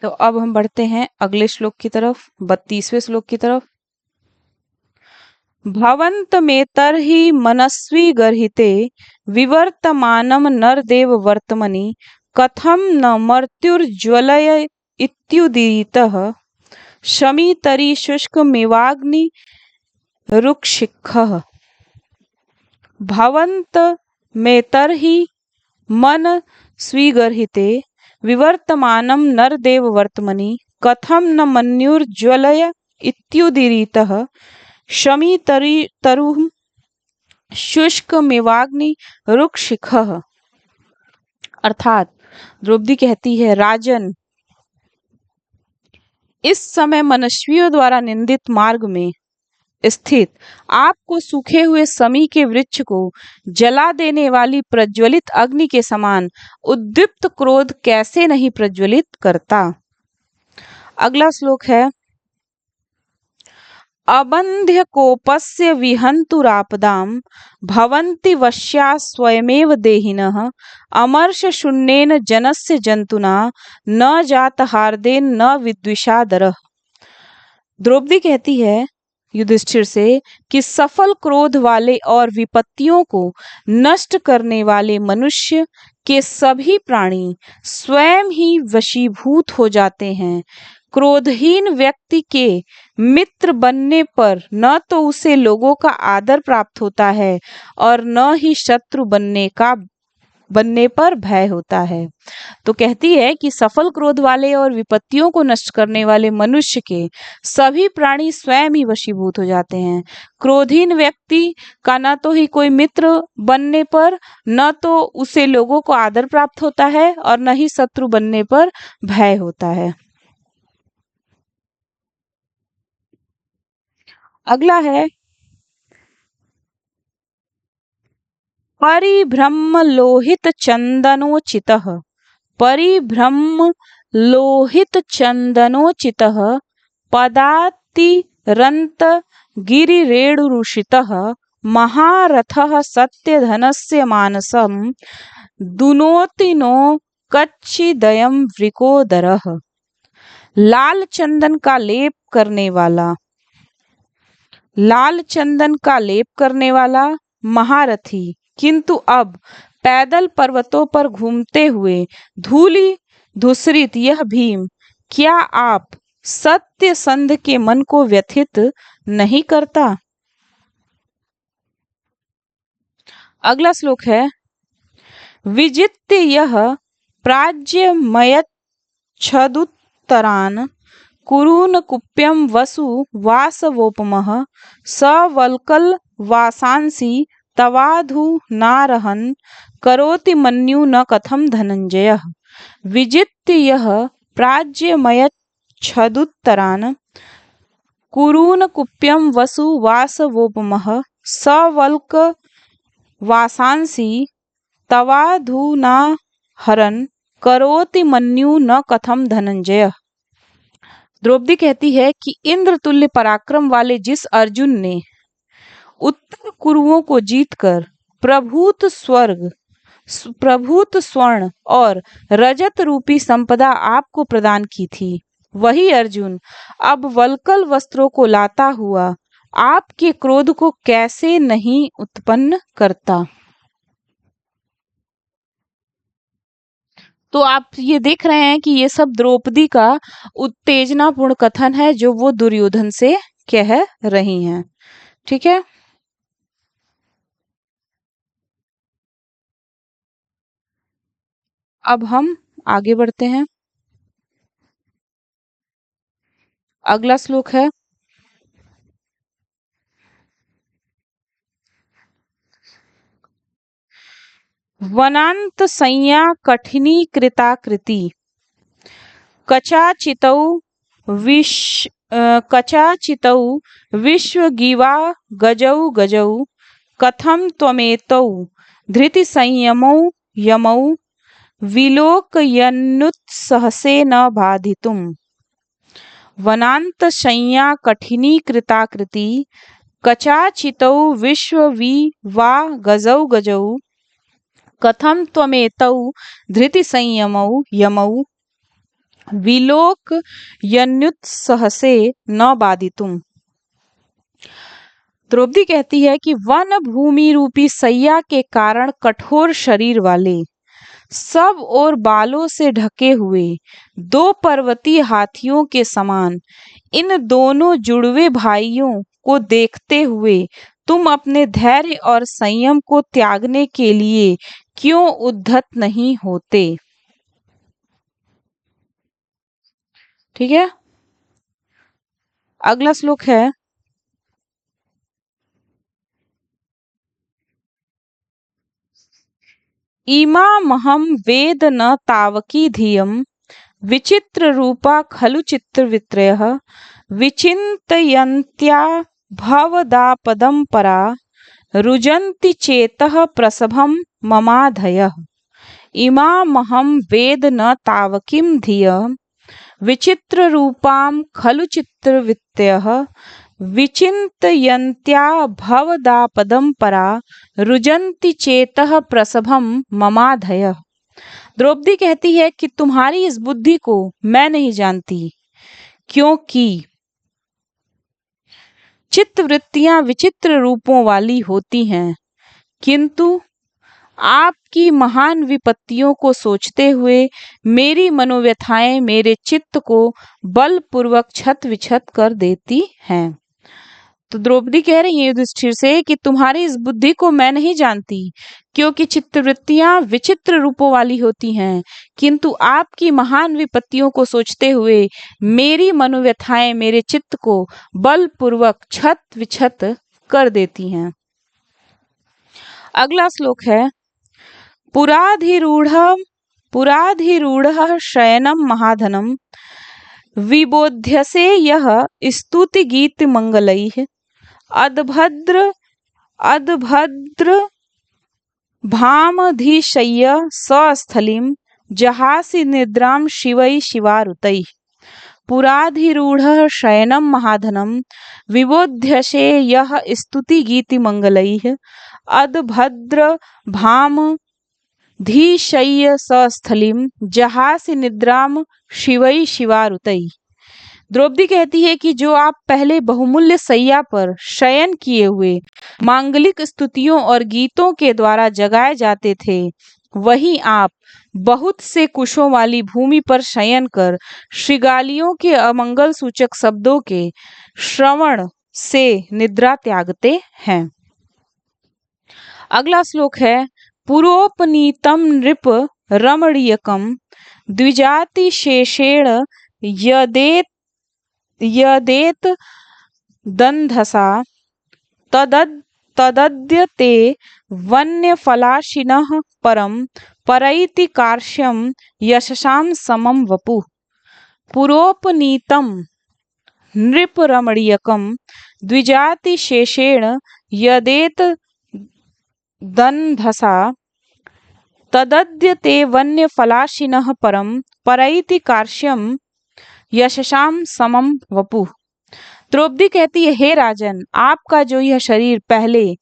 तो अब हम बढ़ते हैं अगले श्लोक की तरफ, 32वें श्लोक की तरफ। भवन्तमेतर्हि मनस्वी गर्हिते विवर्तमानं नरदेव वर्तमनि कथं न मर्त्युर्ज्वलय इत्युदीरितः शमीतरी शुष्कमेवाग्नि रुक्षिखः। भवन्तमेतर्हि मनस्वी गर्हिते विवर्तमानं नरदेव वर्तमनि कथं न मन्युर्ज्वलय इत्युदीरितः शमीतरुः शुष्कमेवाग्नि रुक्षिखः। अर्थात द्रौपदी कहती है, राजन, इस समय मनस्वियों द्वारा निंदित मार्ग में स्थित आपको सूखे हुए समी के वृक्ष को जला देने वाली प्रज्वलित अग्नि के समान उद्दीप्त क्रोध कैसे नहीं प्रज्वलित करता। अगला श्लोक है, अबंध्य कोपस्य विहन्तुरापदां भवन्ति वश्या स्वयमेव देहिनः अमर्ष शून्येन जनस्य जंतुना न जात हार्देन न विद्विषादरः। द्रौपदी कहती है युधिष्ठिर से कि सफल क्रोध वाले और विपत्तियों को नष्ट करने वाले मनुष्य के सभी प्राणी स्वयं ही वशीभूत हो जाते हैं। क्रोधहीन व्यक्ति के मित्र बनने पर न तो उसे लोगों का आदर प्राप्त होता है और न ही शत्रु बनने पर भय होता है। तो कहती है कि सफल क्रोध वाले और विपत्तियों को नष्ट करने वाले मनुष्य के सभी प्राणी स्वयं ही वशीभूत हो जाते हैं। क्रोधहीन व्यक्ति का न तो ही कोई मित्र बनने पर न तो उसे लोगों को आदर प्राप्त होता है और न ही शत्रु बनने पर भय होता है। अगला है, परिभ्रम लोहित चंदनोचितः, परिभ्रम लोहित चंदनोचितः, पदातिरन्त गिरिरेणुरुषितः, महारथः सत्यधनस्य मानसं दुनोति नो कच्चिदयं वृकोदरः। लाल चंदन का लेप करने वाला, लाल चंदन का लेप करने वाला महारथी, किंतु अब पैदल पर्वतों पर घूमते हुए धूलि धूसरित यह भीम, क्या आप सत्यसंध के मन को व्यथित नहीं करता? अगला श्लोक है, विजित्य यह प्राज्यमयच्छदुत्तरान् कुरून् कुप्यं वसु वासवोपमः, सवल्कल वासांसि तवाधुनारहन् करोति मन्यु न कथम धनंजयः। विजित्य यह प्राज्यमयच्छदुत्तरान् कुरून् कुप्यं वसु वासवोपमः, सवल्क वासांसि तवाधुनाहरन् करोति मन्यु न कथम धनंजय। द्रौपदी कहती है कि इंद्र तुल्य पराक्रम वाले जिस अर्जुन ने उत्तर कुरुओं को जीतकर प्रभूत स्वर्ग, प्रभूत स्वर्ण और रजत रूपी संपदा आपको प्रदान की थी, वही अर्जुन अब वल्कल वस्त्रों को लाता हुआ आपके क्रोध को कैसे नहीं उत्पन्न करता। तो आप ये देख रहे हैं कि ये सब द्रौपदी का उत्तेजनापूर्ण कथन है जो वो दुर्योधन से कह रही हैं। ठीक है, अब हम आगे बढ़ते हैं। अगला श्लोक है, वनांत संज्ञा कठिनी कृताकृति, कचाचितौ विश्वगीवा गजौ गजौ, कथम त्वमेतौ धृति संयमौ यमौ, विलोकयन्नुत्सहसे न बाधितुम्। वनांत संज्ञा कठिनी कृताकृति, कचाचितौ विश्ववीवा गजौ गजौ, कथम त्वमेतौ धृति संयमौ यमौ, विलोकयन्नुत्सहसे न बाधितुम्। द्रौपदी कहती है कि वन भूमि रूपी सैया के कारण कठोर शरीर वाले, सब और बालों से ढके हुए दो पर्वतीय हाथियों के समान इन दोनों जुड़वे भाइयों को देखते हुए तुम अपने धैर्य और संयम को त्यागने के लिए क्यों उद्धत नहीं होते। ठीक है, अगला श्लोक है, इमामहं वेद न तावकी धियं, विचित्र रूपा खलु चित्रवित्रयः, विचिन्तयन्त्या भवदापदं परा, रुजन्ति चेतः प्रसभं ममाधयः। इमामहं वेद न तावकीं धियं, विचित्र रूपां खलु चित्रवित्रयः, विचिन्तयन्त्या भवदापदं परा, रुजन्ति चेतः प्रसभं ममाधयः। द्रौपदी कहती है कि तुम्हारी इस बुद्धि को मैं नहीं जानती, क्योंकि चित्तवृत्तियां विचित्र रूपों वाली होती हैं, किंतु आपकी महान विपत्तियों को सोचते हुए मेरी मनोव्यथाएं मेरे चित्त को बलपूर्वक छत विछत कर देती हैं। तो द्रौपदी कह रही है युधिष्ठिर से कि तुम्हारी इस बुद्धि को मैं नहीं जानती, क्योंकि चित्तवृत्तियां विचित्र रूपों वाली होती हैं, किंतु आपकी महान विपत्तियों को सोचते हुए मेरी मनोव्यथाएं मेरे चित्त को बलपूर्वक छत विछत कर देती हैं। अगला श्लोक है, पुराधिरूढ़ शयनम महाधनम, विबोध्यसे यह स्तुति गीत मंगलैः, अदभद्र भामधीशय्य सस्थलिं जहासि निद्रां शिवै शिवारुतैः पुराधिरूढः शयनं महाधनं विबोध्यसे यः स्तुतिगीतिमङ्गलैः अद्भद्र भाम धीशय्य सस्थलिं जहासि निद्राम शिवै शिवारुतैः। द्रौपदी कहती है कि जो आप पहले बहुमूल्य सैया पर शयन किए हुए मांगलिक स्तुतियों और गीतों के द्वारा जगाए जाते थे, वहीं आप बहुत से कुशों वाली भूमि पर शयन कर श्रृगालियों के अमंगल सूचक शब्दों के श्रवण से निद्रा त्यागते हैं। अगला श्लोक है पुरोपनीतम नृप रमणीयकम द्विजातिशेषेण यदेत दंधसा तदद्यते वन्यफलाशिनः परम परैति कार्श्यम यशसां समं वपुः। पुरोपनीतम नृपरमणीयकम द्विजातिशेषेण यदेत दंधसा तदद्यते वन्यफलाशिनः परम परैति कार्श्यम यशसां समं वपुः। द्रौपदी कहती है, हे राजन, आपका जो यह शरीर पहले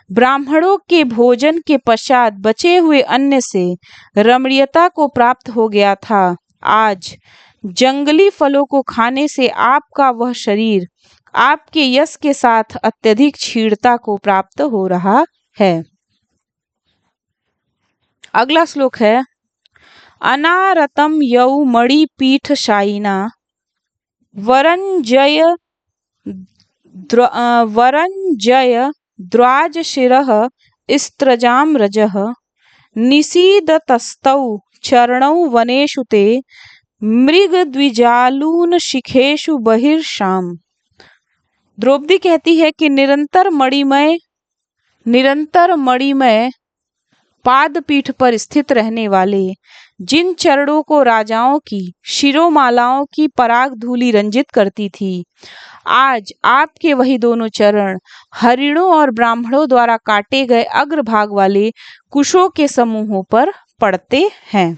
ब्राह्मणों के भोजन के पश्चात बचे हुए अन्न से रमणीयता को प्राप्त हो गया था, आज जंगली फलों को खाने से आपका वह शरीर आपके यश के साथ अत्यधिक क्षीणता को प्राप्त हो रहा है। अगला श्लोक है अनारतम यौ मणिपीठ शायिना वरंजय द्वाजशिरः स्त्रजां रजः निसीदतस्तौ चरणौ वनेषु ते मृगद्विजालून शिखेषु बहिर्शाम। द्रौपदी कहती है कि निरंतर मणिमय पादपीठ पर स्थित रहने वाले जिन चरणों को राजाओं की शिरोमालाओं की पराग धूलि रंजित करती थी, आज आपके वही दोनों चरण हरिणों और ब्राह्मणों द्वारा काटे गए अग्रभाग वाले कुशों के समूहों पर पड़ते हैं।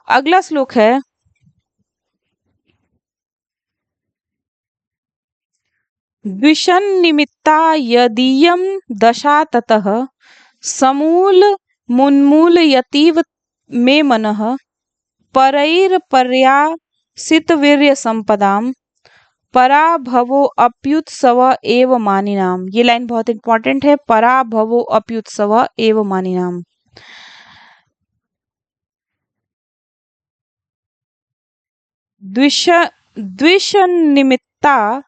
अगला श्लोक है द्विषन्निमित्ता यदीयं दशा ततः समूल मुन्मूलयतीव मे मनः परैर्पर्यासितवीर्य संपदाम पराभवो अप्युत्सव एव मानिनाम। ये लाइन बहुत इंपॉर्टेंट है, पराभवो अप्युत्सव एव मानिनाम। द्विषन्निमित्ता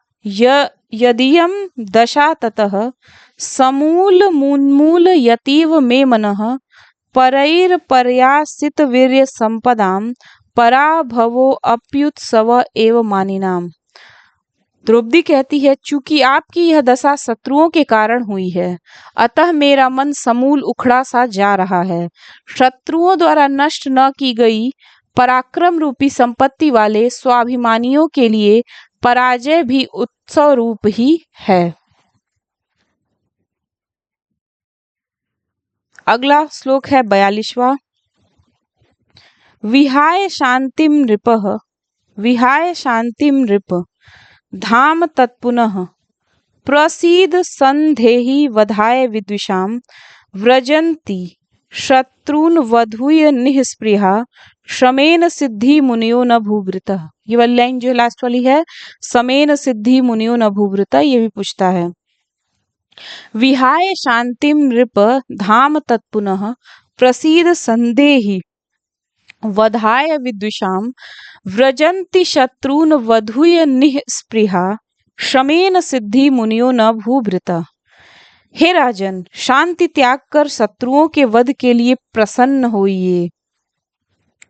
यदीयं दशा ततः समूलमुन्मूलयतीव मे मनः परैर्पर्यासितवीर्य संपदाम पराभवो अप्युत्सव एव मानिनाम। द्रौपदी कहती है, चूंकि आपकी यह दशा शत्रुओं के कारण हुई है, अतः मेरा मन समूल उखड़ा सा जा रहा है। शत्रुओं द्वारा नष्ट न की गई पराक्रम रूपी संपत्ति वाले स्वाभिमानियों के लिए पराजय भी उत्सव रूप ही है। अगला श्लोक है 42वां विहाय शांतिम नृप धाम तत्पुनः प्रसीद संधेहि वधाय विद्विषां व्रजन्ति शत्रून् वधूय निःस्पृहा शमेन सिद्धि मुनियो न भूभृतः। ये वाली लाइन जो लास्ट वाली है, समेन सिद्धि मुनियो न भूभृतः, ये भी पूछता है। विहाय शांतिम नृप धाम तत्पुनः प्रसीद संदेहि वधाय विद्विषां व्रजन्ति शत्रून् वधूय निःस्पृहा शमेन सिद्धि मुनियो न भूभृतः। हे राजन, शांति त्याग कर शत्रुओं के वध के लिए प्रसन्न होइए।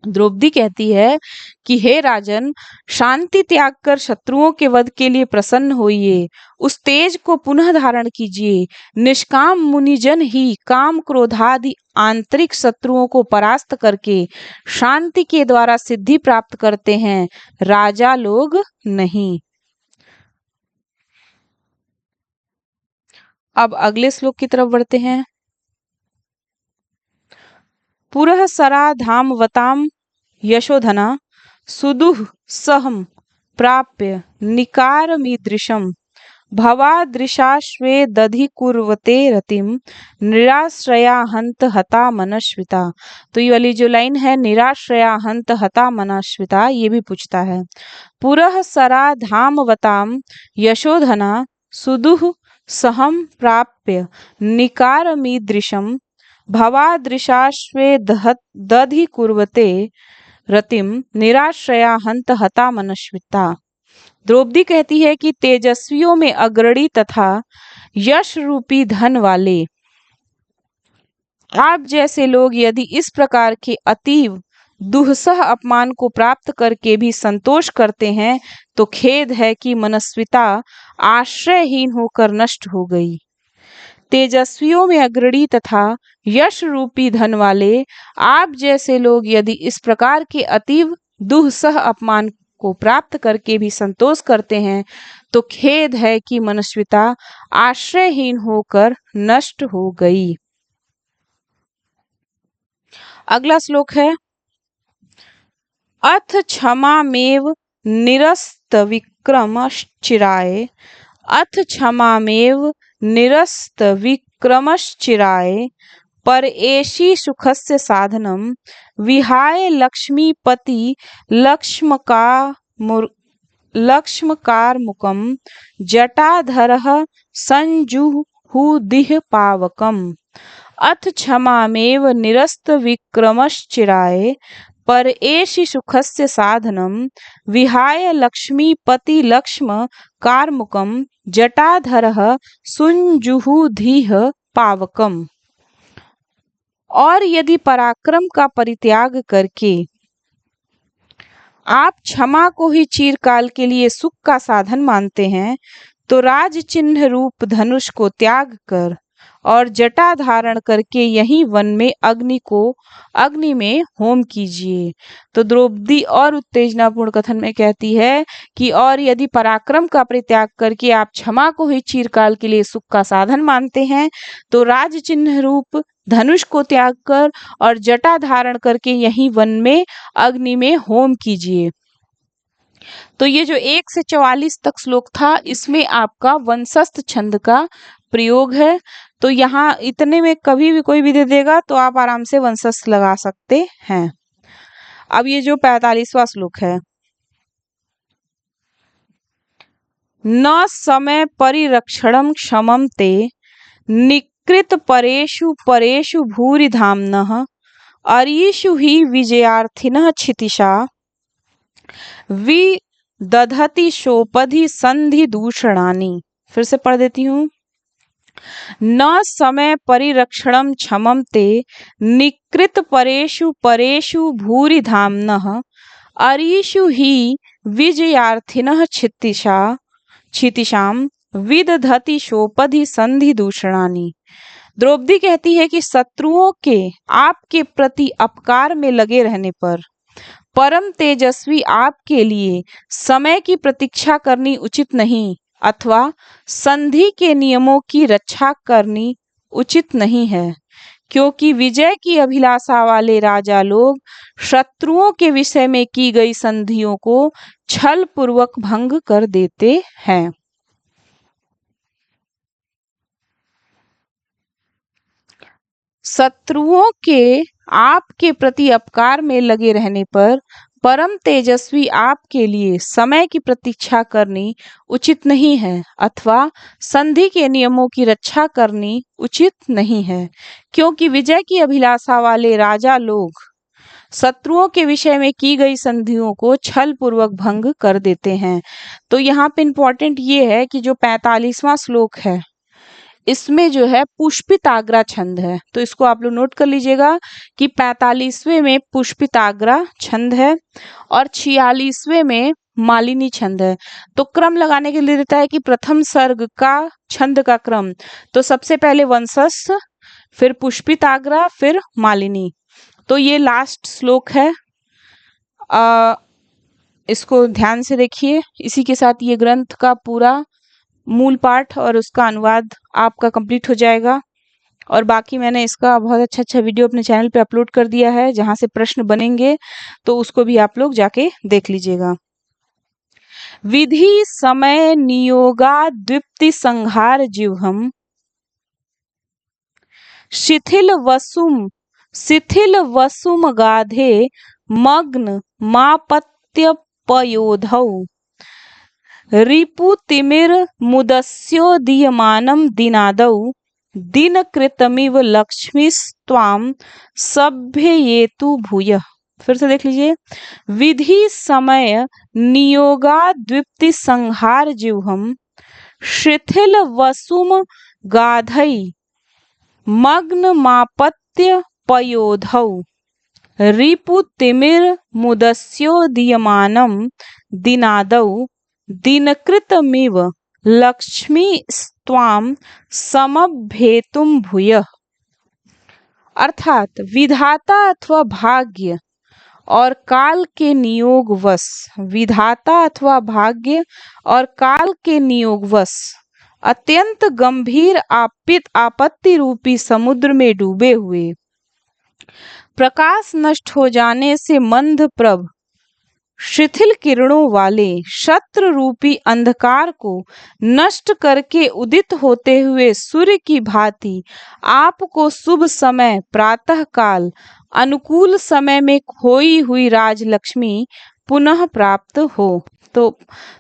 द्रौपदी कहती है कि हे राजन, शांति त्याग कर शत्रुओं के वध के लिए प्रसन्न होइए, उस तेज को पुनः धारण कीजिए। निष्काम मुनिजन ही काम क्रोधादि आंतरिक शत्रुओं को परास्त करके शांति के द्वारा सिद्धि प्राप्त करते हैं, राजा लोग नहीं। अब अगले श्लोक की तरफ बढ़ते हैं। पुरः सरा धामवताम यशोधना सुदुः सहम प्राप्य निकारमीदृशम भवादृशाश्वे दधि कुर्वते रतिम निराश्रया हंत हता मनस्विता। तो ये वाली जो लाइन है निराश्रया हंत हता मनस्विता, ये भी पूछता है। पुरः सरा धामवताम यशोधना सुदुः सहम प्राप्य निकारमीदृशम भवादृशाश्वे दधि कुर्वते रतिम निराश्रया हंत हता मनस्विता। द्रौपदी कहती है कि तेजस्वियों में अग्रणी तथा यश रूपी धन वाले आप जैसे लोग यदि इस प्रकार के अतीव दुस्सह अपमान को प्राप्त करके भी संतोष करते हैं तो खेद है कि मनस्विता आश्रयहीन होकर नष्ट हो गई। तेजस्वियों में अग्रणी तथा यश रूपी धन वाले आप जैसे लोग यदि इस प्रकार के अतीव दुस्सह अपमान को प्राप्त करके भी संतोष करते हैं तो खेद है कि मनस्विता आश्रयहीन होकर नष्ट हो गई। अगला श्लोक है अथ क्षमामेव निरस्त विक्रमश्चिराय अथ क्षमामेव निरस्त विक्रमश्चिराय पर एषि सुखस्य साधनम विहाय लक्ष्मीपति लक्ष्मकारमुकम जटाधरः संजुहुदिह पावकम अथ क्षमामेव निरस्त विक्रमश्चिराय पर एषि सुखस्य साधनम विहाय लक्ष्मीपति लक्ष्मकारमुकम जटाधरः संजुहुदिह पावकम। और यदि पराक्रम का परित्याग करके आप क्षमा को ही चिरकाल के लिए सुख का साधन मानते हैं तो राज चिन्ह रूप धनुष को त्याग कर और जटा धारण करके यही वन में अग्नि में होम कीजिए। तो द्रौपदी और उत्तेजनापूर्ण कथन में कहती है कि और यदि पराक्रम का परित्याग करके आप क्षमा को ही चिरकाल के लिए सुख का साधन मानते हैं तो राज चिन्ह रूप धनुष को त्याग कर और जटा धारण करके यही वन में अग्नि में होम कीजिए। तो ये जो 1 से 44 तक श्लोक था इसमें आपका वंशस्थ छंद का प्रयोग है। तो यहाँ इतने में कभी भी कोई भी दे देगा तो आप आराम से वंशस्थ लगा सकते हैं। अब ये जो 45वां श्लोक है न समय परिरक्षणम क्षमम ते निकृत परेषु परेषु भूरि धाम्नः अरीषु हि विजयार्थिनः क्षितिशा विदधति शोपधि संधि दूषणानि। फिर से पढ़ देती हूँ। न समय परिरक्षणम क्षमम ते निकृत परेषु परेषु भूरि धाम्नः अरीषु हि विजयार्थिनः क्षितिशाम विदधति शोपधि संधि दूषणानि। द्रौपदी कहती है कि शत्रुओं के आपके प्रति अपकार में लगे रहने पर परम तेजस्वी आपके लिए समय की प्रतीक्षा करनी उचित नहीं अथवा संधि के नियमों की रक्षा करनी उचित नहीं है, क्योंकि विजय की अभिलाषा वाले राजा लोग शत्रुओं के विषय में की गई संधियों को छल पूर्वक भंग कर देते हैं। शत्रुओं के आपके प्रति अपकार में लगे रहने पर परम तेजस्वी आपके लिए समय की प्रतीक्षा करनी उचित नहीं है अथवा संधि के नियमों की रक्षा करनी उचित नहीं है, क्योंकि विजय की अभिलाषा वाले राजा लोग शत्रुओं के विषय में की गई संधियों को छल पूर्वक भंग कर देते हैं। तो यहाँ पे इम्पोर्टेंट ये है कि जो 45वां श्लोक है इसमें जो है पुष्पिताग्रा छंद है। तो इसको आप लोग नोट कर लीजिएगा कि 45वें में पुष्पिताग्रा छंद है और 46वें में मालिनी छंद है। तो क्रम लगाने के लिए देता है कि प्रथम सर्ग का छंद का क्रम, तो सबसे पहले वंशस्थ, फिर पुष्पिताग्रा, फिर मालिनी। तो ये लास्ट श्लोक है, इसको ध्यान से देखिए। इसी के साथ ये ग्रंथ का पूरा मूल पाठ और उसका अनुवाद आपका कंप्लीट हो जाएगा। और बाकी मैंने इसका बहुत अच्छा वीडियो अपने चैनल पे अपलोड कर दिया है, जहाँ से प्रश्न बनेंगे तो उसको भी आप लोग जाके देख लीजिएगा। विधि समय नियोगा द्विप्ति संहार जिह्वम् शिथिल वसुम गाधे मग्न मापत्य पयोधौ रिपुतिमिर मुदस्योदीयमानं दिनादौ दिनकृतमिव लक्ष्मीस्त्वां सभ्ययेतु भूयः। फिर से देख लीजिए। विधि समय नियोगा द्विप्ति संहार जिह्वम् शिथिल वसुम गाधै मग्न मापत्य पयोधौ रिपुतिमिर मुदस्योदीयमानं दिनादौ दिनकृतमिव लक्ष्मीस्त्वां समभ्येतुं भूयः। अर्थात विधाता अथवा भाग्य और काल के नियोगवश, विधाता अथवा भाग्य और काल के नियोगवश अत्यंत गंभीर आपत्ति रूपी समुद्र में डूबे हुए, प्रकाश नष्ट हो जाने से मंद प्रभ शिथिल किरणों वाले शत्रु रूपी अंधकार को नष्ट करके उदित होते हुए सूर्य की भांति आपको शुभ समय प्रातः काल अनुकूल समय में खोई हुई राजलक्ष्मी पुनः प्राप्त हो। तो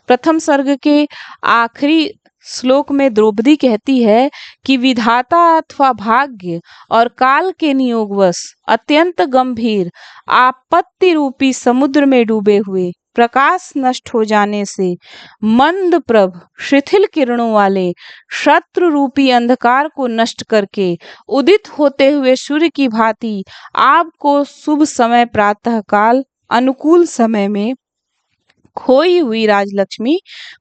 प्रथम सर्ग के आखिरी श्लोक में द्रौपदी कहती है कि विधाता अथवा भाग्य और काल के नियोगवश अत्यंत गंभीर आपत्ति रूपी समुद्र में डूबे हुए, प्रकाश नष्ट हो जाने से मंद प्रभ शिथिल किरणों वाले शत्रु रूपी अंधकार को नष्ट करके उदित होते हुए सूर्य की भांति आपको शुभ समय प्रातः काल अनुकूल समय में खोई हुई राजलक्ष्मी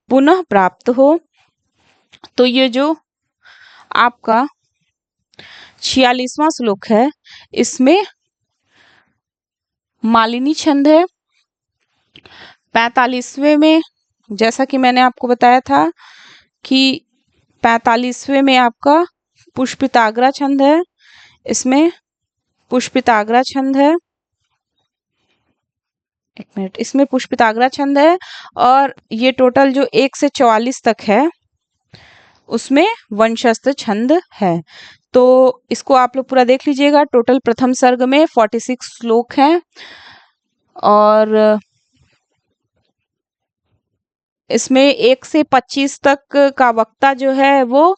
पुनः प्राप्त हो। तो ये जो आपका 46वां श्लोक है, इसमें मालिनी छंद है। 45वें में जैसा कि मैंने आपको बताया था कि 45वें में आपका पुष्पिताग्रा छंद है, इसमें पुष्पिताग्रा छंद है। एक मिनट, इसमें पुष्पिताग्रा छंद है और ये टोटल जो 1 से 44 तक है उसमें वंशस्थ छंद है। तो इसको आप लोग पूरा देख लीजिएगा। टोटल प्रथम सर्ग में 46 श्लोक हैं और इसमें 1 से 25 तक का वक्ता जो है वो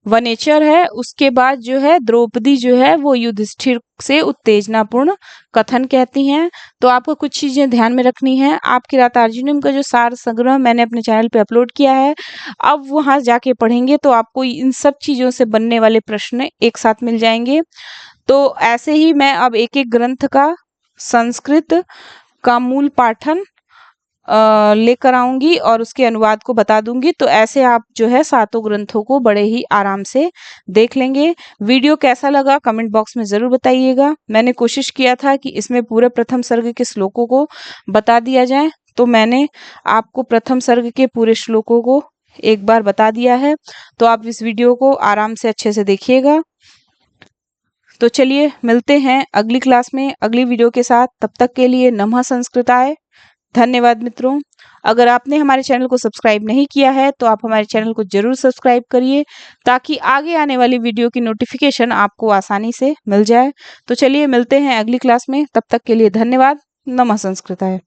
वनेचर है। उसके बाद जो है द्रौपदी जो है वो युधिष्ठिर से उत्तेजनापूर्ण कथन कहती हैं। तो आपको कुछ चीजें ध्यान में रखनी है। आप किरातार्जुनीयम का जो सार संग्रह मैंने अपने चैनल पे अपलोड किया है, अब वहां जाके पढ़ेंगे तो आपको इन सब चीजों से बनने वाले प्रश्न एक साथ मिल जाएंगे। तो ऐसे ही मैं अब एक एक ग्रंथ का संस्कृत का मूल पाठन लेकर आऊंगी और उसके अनुवाद को बता दूंगी। तो ऐसे आप जो है सातों ग्रंथों को बड़े ही आराम से देख लेंगे। वीडियो कैसा लगा कमेंट बॉक्स में जरूर बताइएगा। मैंने कोशिश किया था कि इसमें पूरे प्रथम सर्ग के श्लोकों को बता दिया जाए, तो मैंने आपको प्रथम सर्ग के पूरे श्लोकों को एक बार बता दिया है। तो आप इस वीडियो को आराम से अच्छे से देखिएगा। तो चलिए मिलते हैं अगली क्लास में अगली वीडियो के साथ। तब तक के लिए नमः संस्कृताय। धन्यवाद मित्रों। अगर आपने हमारे चैनल को सब्सक्राइब नहीं किया है तो आप हमारे चैनल को जरूर सब्सक्राइब करिए ताकि आगे आने वाली वीडियो की नोटिफिकेशन आपको आसानी से मिल जाए। तो चलिए मिलते हैं अगली क्लास में। तब तक के लिए धन्यवाद। नमः संस्कृताय।